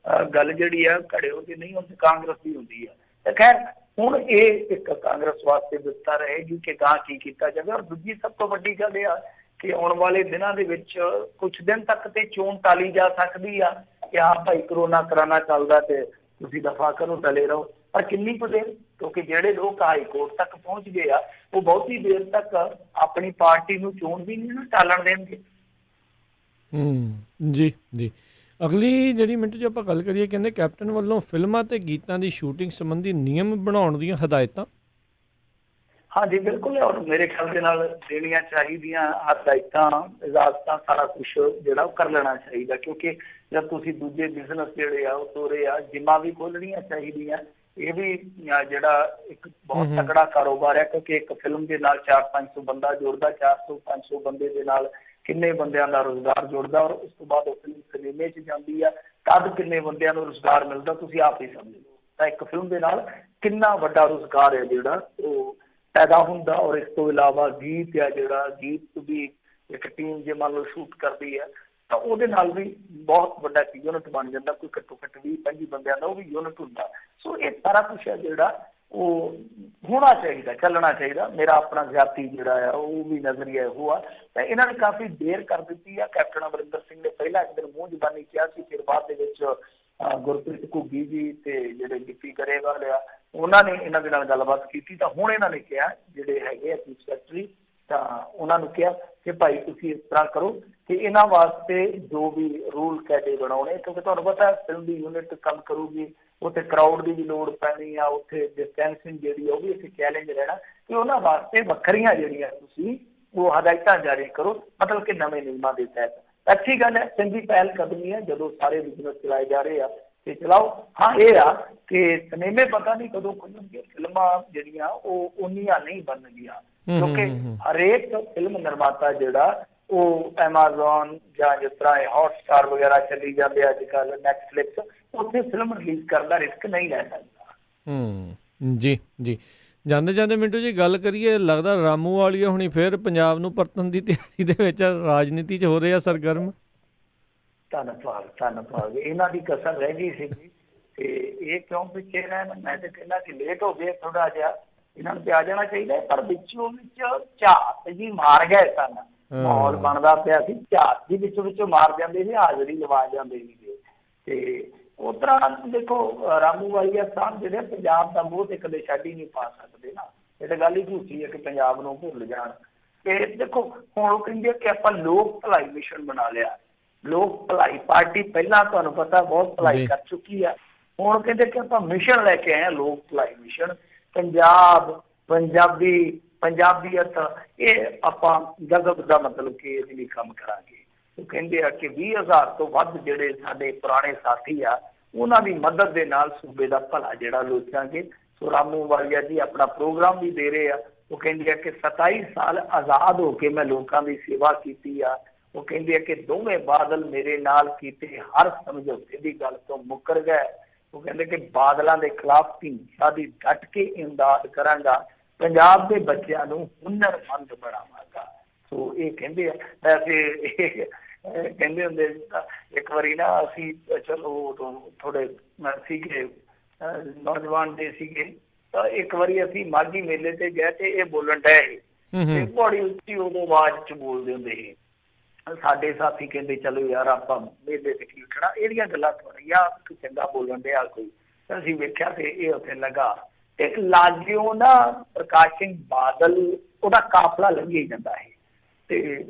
ਗੱਲ ਜਿਹੜੀ ਆ ਘੜਿਓ ਦੀ ਨਹੀਂ ਹੁੰਦੀ, ਕਾਂਗਰਸ ਦੀ ਹੁੰਦੀ ਆ। ਤਾਂ ਖੈਰ ਹੁਣ ਇਹ ਇੱਕ ਕਾਂਗਰਸ ਵਾਸਤੇ ਦਿੱਤਾ ਰਹੇਗੀ ਕਿ ਗਾਂ ਕੀ ਕੀਤਾ ਜਾਵੇ। ਔਰ ਦੂਜੀ ਸਭ ਤੋਂ ਵੱਡੀ ਗੱਲ ਇਹ ਆ ਕਿ ਆਉਣ ਵਾਲੇ ਦਿਨਾਂ ਦੇ ਵਿੱਚ ਕੁਝ ਦਿਨ ਤੱਕ ਤੇ ਚੋਣ ਟਾਲੀ ਜਾ ਸਕਦੀ ਆ ਕਿ ਹਾਂ ਭਾਈ ਕਰੋਨਾ ਕਰਾਨਾ ਚੱਲਦਾ ਤੇ ਤੁਸੀਂ ਦਫਾ ਕਰੋ, ਟਲੇ ਰਹੋ। ਪਰ ਕਿੰਨੀ ਕੁ ਦੇਰ, ਕਿਉਂਕਿ ਜਿਹੜੇ ਲੋਕ ਹਾਈ ਕੋਰਟ ਤੱਕ ਪਹੁੰਚ ਗਏ ਆ ਉਹ ਬਹੁਤੀ ਦੇਰ ਤੱਕ ਆਪਣੀ ਪਾਰਟੀ ਨੂੰ ਚੋਣ ਵੀ ਨਹੀਂ ਨਾ ਟਾਲਣ ਦੇਣਗੇ। ਜੀ ਜੀ। ਅਗਲੀ ਜਿਹੜੀ ਮਿੰਟ 'ਚ ਆਪਾਂ ਗੱਲ ਕਰੀਏ, ਕਹਿੰਦੇ ਕੈਪਟਨ ਵੱਲੋਂ ਫਿਲਮਾਂ ਤੇ ਗੀਤਾਂ ਦੀ ਸ਼ੂਟਿੰਗ ਸੰਬੰਧੀ ਨਿਯਮ ਬਣਾਉਣ ਦੀਆਂ ਹਦਾਇਤਾਂ। ਹਾਂਜੀ ਬਿਲਕੁਲ, ਔਰ ਮੇਰੇ ਖਿਆਲ ਦੇ ਨਾਲ ਦੇਣੀਆਂ ਚਾਹੀਦੀਆਂ ਹਦਾਇਤਾਂ, ਇਜਾਜ਼ਤਾਂ, ਸਾਰਾ ਕੁਛ ਜਿਹੜਾ ਉਹ ਕਰ ਲੈਣਾ ਚਾਹੀਦਾ। ਕਿਉਂਕਿ ਜਦ ਤੁਸੀਂ ਦੂਜੇ ਬਿਜ਼ਨਸ ਜਿਹੜੇ ਆ ਉਹ ਤੋਰੇ ਆ, ਜਿੰਮਾਂ ਵੀ ਖੋਲਣੀਆਂ ਚਾਹੀਦੀਆਂ। ਇਹ ਵੀ ਜਿਹੜਾ ਇੱਕ ਬਹੁਤ ਤਕੜਾ ਕਾਰੋਬਾਰ ਹੈ, ਕਿਉਂਕਿ ਇੱਕ ਫਿਲਮ ਦੇ ਨਾਲ 400-500 ਬੰਦਾ ਜੁੜਦਾ, 400-500 ਬੰਦੇ ਦੇ ਨਾਲ ਕਿੰਨੇ ਬੰਦਿਆਂ ਦਾ ਰੁਜ਼ਗਾਰ ਜੁੜਦਾ, ਔਰ ਉਸ ਤੋਂ ਬਾਅਦ ਉਹ ਫਿਲਮ ਸਿਨੇਮੇ 'ਚ ਜਾਂਦੀ ਆ ਤਦ ਕਿੰਨੇ ਬੰਦਿਆਂ ਨੂੰ ਰੁਜ਼ਗਾਰ ਮਿਲਦਾ, ਤੁਸੀਂ ਆਪ ਹੀ ਸਮਝ ਲਓ। ਤਾਂ ਇੱਕ ਫਿਲਮ ਦੇ ਨਾਲ ਕਿੰਨਾ ਵੱਡਾ ਰੁਜ਼ਗਾਰ ਹੈ ਜਿਹੜਾ ਉਹ ਪੈਦਾ ਹੁੰਦਾ। ਔਰ ਇਸ ਤੋਂ ਇਲਾਵਾ ਗੀਤ ਆ, ਜਿਹੜਾ ਗੀਤ ਵੀ ਇੱਕ ਟੀਮ ਜੇ ਮੰਨ ਲਓ ਸ਼ੂਟ ਕਰਦੀ ਹੈ ਤਾਂ ਉਹਦੇ ਨਾਲ ਵੀ ਬਹੁਤ ਵੱਡਾ ਯੂਨਿਟ ਬਣ ਜਾਂਦਾ, ਕੋਈ ਘੱਟੋ ਘੱਟ 20-25 ਬੰਦਿਆਂ ਦਾ ਉਹ ਵੀ ਯੂਨਿਟ ਹੁੰਦਾ। ਸੋ ਇਹ ਸਾਰਾ ਕੁਛ ਹੈ ਜਿਹੜਾ ਉਹ ਹੋਣਾ ਚਾਹੀਦਾ, ਚੱਲਣਾ ਚਾਹੀਦਾ। ਮੇਰਾ ਆਪਣਾ ਜ਼ਿਆਤੀ ਜਿਹੜਾ ਆ ਉਹ ਵੀ ਨਜ਼ਰੀਆ ਇਹੋ ਆ। ਤਾਂ ਇਹਨਾਂ ਨੇ ਕਾਫੀ ਦੇਰ ਕਰ ਦਿੱਤੀ ਆ। ਕੈਪਟਨ ਅਮਰਿੰਦਰ ਸਿੰਘ ਨੇ ਪਹਿਲਾਂ ਇੱਕ ਦਿਨ ਮੂੰਹ ਜ਼ਬਾਨੀ ਕਿਹਾ ਸੀ, ਫਿਰ ਬਾਅਦ ਦੇ ਵਿੱਚ ਗੁਰਪ੍ਰੀਤ ਘੁੱਗੀ ਜੀ ਤੇ ਜਿਹੜੇ ਗਿੱਪੀ ਗਰੇਵਾਲ ਆ ਉਹਨਾਂ ਨੇ ਇਹਨਾਂ ਦੇ ਨਾਲ ਗੱਲਬਾਤ ਕੀਤੀ। ਤਾਂ ਹੁਣ ਇਹਨਾਂ ਨੇ ਕਿਹਾ, ਜਿਹੜੇ ਹੈਗੇ ਆ ਚੀਫ ਸੈਕਟਰੀ, ਤਾਂ ਉਹਨਾਂ ਨੂੰ ਕਿਹਾ ਕਿ ਭਾਈ ਤੁਸੀਂ ਇਸ ਤਰ੍ਹਾਂ ਕਰੋ ਕਿ ਇਹਨਾਂ ਵਾਸਤੇ ਜੋ ਵੀ ਰੂਲ ਕਾਇਦੇ ਬਣਾਉਣੇ, ਕਿਉਂਕਿ ਤੁਹਾਨੂੰ ਪਤਾ ਫਿਲਮ ਦੀ ਯੂਨਿਟ ਕੰਮ ਕਰੂਗੀ, ਉੱਥੇ ਕਰਾਊਡ ਦੀ ਵੀ ਲੋੜ ਪੈਣੀ ਆ, ਉੱਥੇ ਡਿਸਟੈਂਸਿੰਗ ਜਿਹੜੀ ਉਹ ਵੀ ਇੱਥੇ ਚੈਲੰਜ ਰਹਿਣਾ, ਕਿ ਉਹਨਾਂ ਵਾਸਤੇ ਵੱਖਰੀਆਂ ਜਿਹੜੀਆਂ ਤੁਸੀਂ ਉਹ ਹਦਾਇਤਾਂ ਜਾਰੀ ਕਰੋ, ਮਤਲਬ ਕਿ ਨਵੇਂ ਨਿਯਮਾਂ ਦੇ ਤਹਿਤ। ਅੱਛੀ ਗੱਲ ਹੈ, ਚੰਗੀ ਪਹਿਲ ਕਦਮੀ ਹੈ ਜਦੋਂ ਸਾਰੇ ਬਿਜ਼ਨਸ ਚਲਾਏ ਜਾ ਰਹੇ ਆ ਤੇ ਚਲਾਓ। ਹਾਂ ਇਹ ਆ ਕਿ ਸਿਨੇਮੇ ਪਤਾ ਨਹੀਂ ਕਦੋਂ ਖੁੱਲਣਗੇ, ਫਿਲਮਾਂ ਜਿਹੜੀਆਂ ਉਹ ਉਨੀਆਂ ਨਹੀਂ ਬਣਨਗੀਆਂ, ਕਿਉਂਕਿ ਹਰੇਕ ਫਿਲਮ ਨਿਰਮਾਤਾ ਜਿਹੜਾ ਉਹ ਐਮਾਜ਼ੋਨ ਜਾਂ ਜਿਸ ਤਰ੍ਹਾਂ ਹੌਟਸਟਾਰ ਵਗੈਰਾ ਚੱਲੀ ਜਾਂਦੇ ਅੱਜ ਕੱਲ੍ਹ, ਨੈਟਫਲਿਕਸ, ਉੱਥੇ ਫਿਲਮ ਰਿਲੀਜ਼ ਕਰਨ ਦਾ ਰਿਸਕ ਨਹੀਂ ਲੈ ਸਕਦਾ। ਜੀ ਜੀ। ਜਾਂਦੇ ਜਾਂਦੇ ਮਿੰਟੂ ਜੀ ਗੱਲ ਕਰੀਏ, ਲੱਗਦਾ ਰਾਮੂ ਵਾਲੀਆ ਹੁਣੀ ਫਿਰ ਪੰਜਾਬ ਨੂੰ ਪਰਤਣ ਦੀ ਤਿਆਰੀ ਦੇ ਵਿੱਚ ਰਾਜਨੀਤੀ 'ਚ ਹੋ ਰਹੇ ਆ ਸਰਗਰਮ। ਧੰਨਵਾਦ। ਇਹਨਾਂ ਦੀ ਕਸਰ ਰਹਿ ਗਈ ਸੀਗੀ ਤੇ ਇਹ ਕਿਉਂ ਪਿੱਛੇ ਰਹਿਣ? ਮੈਂ ਤਾਂ ਕਹਿੰਦਾ ਕਿ ਲੇਟ ਹੋ ਗਏ ਥੋੜਾ ਜਿਹਾ, ਇਹਨਾਂ ਨੂੰ ਤੇ ਆ ਜਾਣਾ ਚਾਹੀਦਾ, ਪਰ ਵਿੱਚੋਂ ਵਿੱਚ ਝਾਤ ਜੀ ਮਾਰ ਗਏ ਸਨ। ਮਾਹੌਲ ਬਣਦਾ ਪਿਆ ਸੀ, ਝਾਤ ਜੀ ਵਿੱਚੋਂ ਮਾਰ ਜਾਂਦੇ ਸੀ, ਹਾਜ਼ਰੀ ਲਵਾ ਜਾਂਦੇ ਸੀਗੇ। ਤੇ ਉਸ ਤਰ੍ਹਾਂ ਦੇਖੋ ਰਾਮੂ ਵਾਲੀਆ ਸਾਹਿਬ ਜਿਹੜੇ ਪੰਜਾਬ ਦਾ ਮੂੰਹ ਤੇ ਕਦੇ ਛੱਡ ਹੀ ਨਹੀਂ ਪਾ ਸਕਦੇ ਨਾ। ਇਹ ਤਾਂ ਗੱਲ ਹੀ ਝੂਠੀ ਹੈ ਕਿ ਪੰਜਾਬ ਨੂੰ ਭੁੱਲ ਜਾਣ। ਤੇ ਦੇਖੋ ਹੁਣ ਉਹ ਕਹਿੰਦੇ ਕਿ ਆਪਾਂ ਲੋਕ ਭਲਾਈ ਮਿਸ਼ਨ ਬਣਾ ਲਿਆ। ਲੋਕ ਭਲਾਈ ਪਾਰਟੀ ਪਹਿਲਾਂ ਤੁਹਾਨੂੰ ਪਤਾ ਬਹੁਤ ਭਲਾਈ ਕਰ ਚੁੱਕੀ ਆ, ਹੁਣ ਕਹਿੰਦੇ ਕਿ ਆਪਾਂ ਮਿਸ਼ਨ ਲੈ ਕੇ ਆਏ ਹਾਂ, ਲੋਕ ਭਲਾਈ ਮਿਸ਼ਨ। ਪੰਜਾਬ, ਪੰਜਾਬੀਅਤ, ਇਹ ਆਪਾਂ ਗਜ਼ਬ ਦਾ ਮਤਲਬ ਕਿ ਇਹਦੇ ਲਈ ਕੰਮ ਕਰਾਂਗੇ। ਉਹ ਕਹਿੰਦੇ ਆ ਕਿ 20,000 ਤੋਂ ਵੱਧ ਜਿਹੜੇ ਸਾਡੇ ਪੁਰਾਣੇ ਸਾਥੀ ਆ, ਉਹਨਾਂ ਦੀ ਮਦਦ ਦੇ ਨਾਲ ਸੂਬੇ ਦਾ ਭਲਾ ਜਿਹੜਾ ਲੋਚਾਂਗੇ। ਸੋ ਰਾਮੂ ਵਾਲੀਆ ਜੀ ਆਪਣਾ ਪ੍ਰੋਗਰਾਮ ਵੀ ਦੇ ਰਹੇ ਆ। ਉਹ ਕਹਿੰਦੇ ਆ ਕਿ 27 ਸਾਲ ਆਜ਼ਾਦ ਹੋ ਕੇ ਮੈਂ ਲੋਕਾਂ ਦੀ ਸੇਵਾ ਕੀਤੀ ਆ। ਉਹ ਕਹਿੰਦੇ ਆ ਕਿ ਦੋਵੇਂ ਬਾਦਲ ਮੇਰੇ ਨਾਲ ਕੀਤੇ ਹਰ ਸਮਝੌਤੇ ਦੀ ਗੱਲ ਤੋਂ ਮੁੱਕਰ ਗਏ। ਉਹ ਕਹਿੰਦੇ ਕਿ ਬਾਦਲਾਂ ਦੇ ਖਿਲਾਫ ਹਿੰਸਾ ਦੀ ਡਟ ਕੇ ਇਮਦਾਦ ਕਰਾਂਗਾ, ਪੰਜਾਬ ਦੇ ਬੱਚਿਆਂ ਨੂੰ ਹੁਨਰਮੰਦ ਬਣਾਵਾਂਗਾ। ਸੋ ਇਹ ਕਹਿੰਦੇ ਆ। ਵੈਸੇ ਕਹਿੰਦੇ ਹੁੰਦੇ ਇੱਕ ਵਾਰੀ ਨਾ ਅਸੀਂ ਚਲੋ ਥੋੜੇ ਸੀਗੇ ਨੌਜਵਾਨ ਦੇ ਸੀਗੇ, ਤਾਂ ਇੱਕ ਵਾਰੀ ਅਸੀਂ ਮਾਘੀ ਮੇਲੇ ਤੇ ਗਏ ਤੇ ਇਹ ਬੋਲਣ ਡਏ ਸੀ, ਬੜੀ ਉੱਚੀ ਉਦੋਂ ਆਵਾਜ਼ ਚ ਬੋਲਦੇ ਹੁੰਦੇ ਸੀ। ਸਾਡੇ ਸਾਥੀ ਕਹਿੰਦੇ ਚਲੋ ਯਾਰ ਆਪਾਂ ਮੇਲੇ ਤੇ ਕੀ ਖੜਾ, ਇਹਦੀਆਂ ਗੱਲਾਂ ਥੋੜੀਆਂ ਚੰਗਾ ਬੋਲਣ ਡਿਆ ਕੋਈ। ਅਸੀਂ ਵੇਖਿਆ ਤੇ ਇਹ ਉੱਥੇ ਲੱਗਾ ਤੇ ਲਾਗਿਓ ਨਾ ਪ੍ਰਕਾਸ਼ ਸਿੰਘ ਬਾਦਲ, ਉਹਦਾ ਕਾਫਲਾ ਲੰਘੀ ਜਾਂਦਾ ਹੈ ਤੇ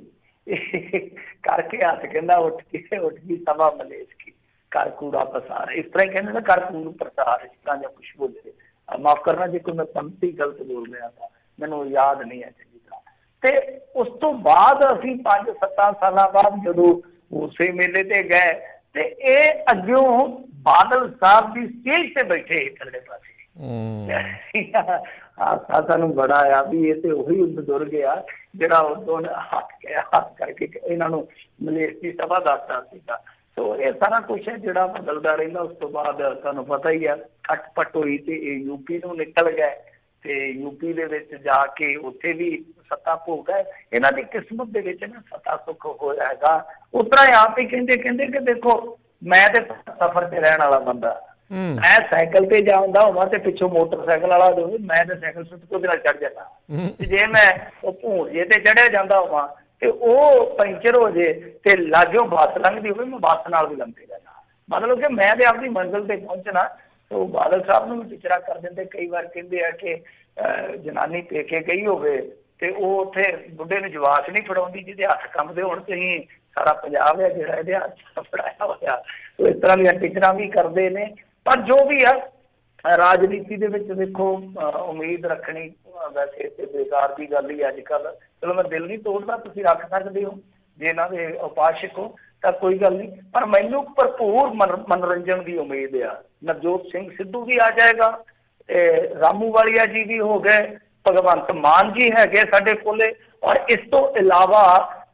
ਕਰਕੇ ਹੱਥ ਕਹਿੰਦਾ ਉੱਠ ਗਈ ਸਭਾ ਮਲੇਸ਼ ਕੀ, ਕਰ ਕੂੜਾ ਪਸਾਰ। ਇਸ ਤਰ੍ਹਾਂ ਹੀ ਕਹਿੰਦੇ ਨਾ, ਕਰ ਕੂੜ ਪ੍ਰਸਾਰ, ਇਸ ਤਰ੍ਹਾਂ ਜਾਂ ਕੁਛ ਬੋਲਦੇ। ਮਾਫ਼ ਕਰਨਾ ਜੇ ਕੋਈ ਮੈਂ ਪੰਕਤੀ ਗਲਤ ਬੋਲ ਰਿਹਾ ਤਾਂ, ਮੈਨੂੰ ਯਾਦ ਨਹੀਂ ਹੈ ਚੰਗੀ ਤਰ੍ਹਾਂ। ਤੇ ਉਸ ਤੋਂ ਬਾਅਦ ਅਸੀਂ 5-7 ਸਾਲਾਂ ਬਾਅਦ ਜਦੋਂ ਉਸੇ ਮੇਲੇ ਤੇ ਗਏ ਤੇ ਇਹ ਅੱਗਿਓਂ ਬਾਦਲ ਸਾਹਿਬ ਦੀ ਸਟੇਜ ਤੇ ਬੈਠੇ ਥੱਲੇ ਪਾਸੇ। ਸਾਨੂੰ ਬੜਾ ਆ ਵੀ ਇਹ ਤੇ ਉਹੀ ਬਜ਼ੁਰਗ ਆ ਜਿਹੜਾ ਉਦੋਂ ਹੱਥ ਕਰਕੇ ਇਹਨਾਂ ਨੂੰ ਮਲੇਸ਼ ਦੀ ਸਭਾ ਦੱਸਦਾ ਸੀਗਾ। ਸੋ ਇਹ ਸਾਰਾ ਕੁਛ ਹੈ ਜਿਹੜਾ ਬਦਲਦਾ ਰਹਿੰਦਾ। ਉਸ ਤੋਂ ਬਾਅਦ ਤੁਹਾਨੂੰ ਪਤਾ ਹੀ ਆ ਖਟਪਟ ਹੋਈ ਤੇ ਇਹ ਯੂਪੀ ਨੂੰ ਨਿਕਲ ਗਏ ਤੇ ਯੂਪੀ ਦੇ ਵਿੱਚ ਜਾ ਕੇ ਉੱਥੇ ਵੀ ਸੱਤਾ ਭੋਗ ਹੈ। ਇਹਨਾਂ ਦੀ ਕਿਸਮਤ ਦੇ ਵਿੱਚ ਨਾ ਸੱਤਾ ਸੁੱਖ ਹੋਇਆ ਹੈਗਾ। ਉਸ ਤਰ੍ਹਾਂ ਆਪ ਹੀ ਕਹਿੰਦੇ ਕਿ ਦੇਖੋ ਮੈਂ ਤੇ ਸਫ਼ਰ ਤੇ ਰਹਿਣ ਵਾਲਾ ਬੰਦਾ, ਮੈਂ ਸਾਈਕਲ ਤੇ ਜਾਂਦਾ ਹੋਵਾਂ ਤੇ ਪਿੱਛੋਂ ਮੋਟਰਸਾਈਕਲ ਵਾਲਾ ਹੋਵੇ, ਮੈਂ ਤੇ ਸਾਈਕਲ ਸੁੱਟ ਕੇ ਉਹਦੇ ਨਾਲ ਚੜ ਜਾਂਦਾ। ਤੇ ਜੇ ਮੈਂ ਉਹ ਭੂੰਜੇ ਤੇ ਚੜਿਆ ਜਾਂਦਾ ਹੋਵਾਂ ਤੇ ਉਹ ਪੈਂਚਰ ਹੋ ਜੇ ਤੇ ਲਾਗਿਓ ਬੱਸ ਲੰਘਦੀ ਹੋਵੇ, ਮੈਂ ਬੱਸ ਨਾਲ ਵੀ ਲੰਘਦੇ ਜਾਣਾ। ਮਤਲਬ ਕਿ ਮੈਂ ਤੇ ਆਪਣੀ ਮੰਜ਼ਿਲ ਤੇ ਪਹੁੰਚਣਾ। ਉਹ ਬਾਦਲ ਸਾਹਿਬ ਨੂੰ ਵੀ ਟੀਚਰਾਂ ਕਰ ਦਿੰਦੇ। ਕਈ ਵਾਰ ਕਹਿੰਦੇ ਆ ਕਿ ਜਨਾਨੀ ਪੇਕੇ ਗਈ ਹੋਵੇ ਤੇ ਉਹ ਉੱਥੇ ਬੁੱਢੇ ਨੂੰ ਜਵਾਕ ਨਹੀਂ ਫੜਾਉਂਦੀ ਜਿਹਦੇ ਹੱਥ ਕੰਬਦੇ ਹੋਣ। ਤੁਸੀਂ ਸਾਰਾ ਪੰਜਾਬ ਹੈ ਜਿਹੜਾ ਇਹਦੇ ਹੱਥ ਫੜਾਇਆ ਹੋਇਆ। ਇਸ ਤਰ੍ਹਾਂ ਦੀਆਂ ਟੀਚਰਾਂ ਵੀ ਕਰਦੇ ਨੇ। ਪਰ ਜੋ ਵੀ ਆ ਰਾਜਨੀਤੀ ਦੇ ਵਿੱਚ ਦੇਖੋ ਉਮੀਦ ਰੱਖਣੀ ਵੈਸੇ ਤੇ ਬੇਕਾਰ ਦੀ ਗੱਲ ਹੀ ਅੱਜ ਕੱਲ੍ਹ। ਚਲੋ ਮੈਂ ਦਿਲ ਨਹੀਂ ਤੋੜਦਾ, ਤੁਸੀਂ ਰੱਖ ਸਕਦੇ ਹੋ ਜੇ ਇਹਨਾਂ ਦੇ ਉਪਾਸ਼ਕ ਹੋ ਤਾਂ ਕੋਈ ਗੱਲ ਨਹੀਂ। ਪਰ ਮੈਨੂੰ ਭਰਪੂਰ ਮਨੋਰੰਜਨ ਦੀ ਉਮੀਦ ਆ। ਨਵਜੋਤ ਸਿੰਘ ਸਿੱਧੂ ਵੀ ਆ ਜਾਏਗਾ, ਰਾਮੂ ਵਾਲੀਆ ਜੀ ਵੀ ਹੋ ਗਏ, ਭਗਵੰਤ ਮਾਨ ਜੀ ਹੈਗੇ ਸਾਡੇ ਕੋਲੇ, ਔਰ ਇਸ ਤੋਂ ਇਲਾਵਾ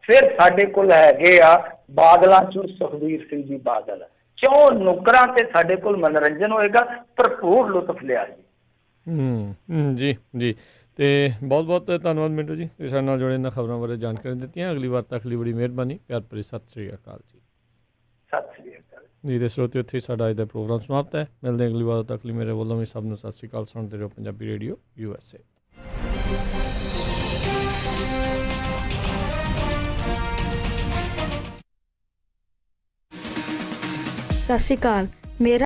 ਫਿਰ ਸਾਡੇ ਕੋਲ ਹੈਗੇ ਆ ਬਾਦਲਾਂ ਚੋਂ ਸੁਖਬੀਰ ਸਿੰਘ ਜੀ ਬਾਦਲ। 4 ਨੁਕਰਾਂ ਤੇ ਸਾਡੇ ਕੋਲ ਮਨੋਰੰਜਨ ਹੋਏਗਾ, ਭਰਪੂਰ ਲੁਤਫ ਲਿਆ ਜੀ। ਜੀ ਤੇ ਬਹੁਤ ਬਹੁਤ ਧੰਨਵਾਦ ਮਿੰਟੂ ਜੀ, ਤੁਸੀਂ ਸਾਡੇ ਨਾਲ ਜੁੜੇ ਇਹਨਾਂ ਖਬਰਾਂ ਬਾਰੇ ਜਾਣਕਾਰੀ ਦਿੱਤੀਆਂ। ਅਗਲੀ ਵਾਰ ਤੱਕ ਲਈ ਬੜੀ ਮਿਹਰਬਾਨੀ। ਪਿਆਰ ਭਰੀ ਸਤਿ ਸ੍ਰੀ ਅਕਾਲ ਜੀ। ਸਤਿ ਸ੍ਰੀ ਅਕਾਲ ਜੀ। ਦੇ ਸਰੋਤੇ ਉੱਥੇ ਸਾਡਾ ਅੱਜ ਦਾ ਪ੍ਰੋਗਰਾਮ ਸਮਾਪਤ ਹੈ। ਮਿਲਦੇ ਅਗਲੀ ਵਾਰ ਤੱਕ ਲਈ ਮੇਰੇ ਵੱਲੋਂ ਵੀ ਸਭ ਨੂੰ ਸਤਿ ਸ੍ਰੀ ਅਕਾਲ। ਸੁਣਦੇ ਰਹੋ ਪੰਜਾਬੀ ਰੇਡੀਓ USA। ਸਤਿ ਸ਼੍ਰੀ ਅਕਾਲ। ਮੇਰਾ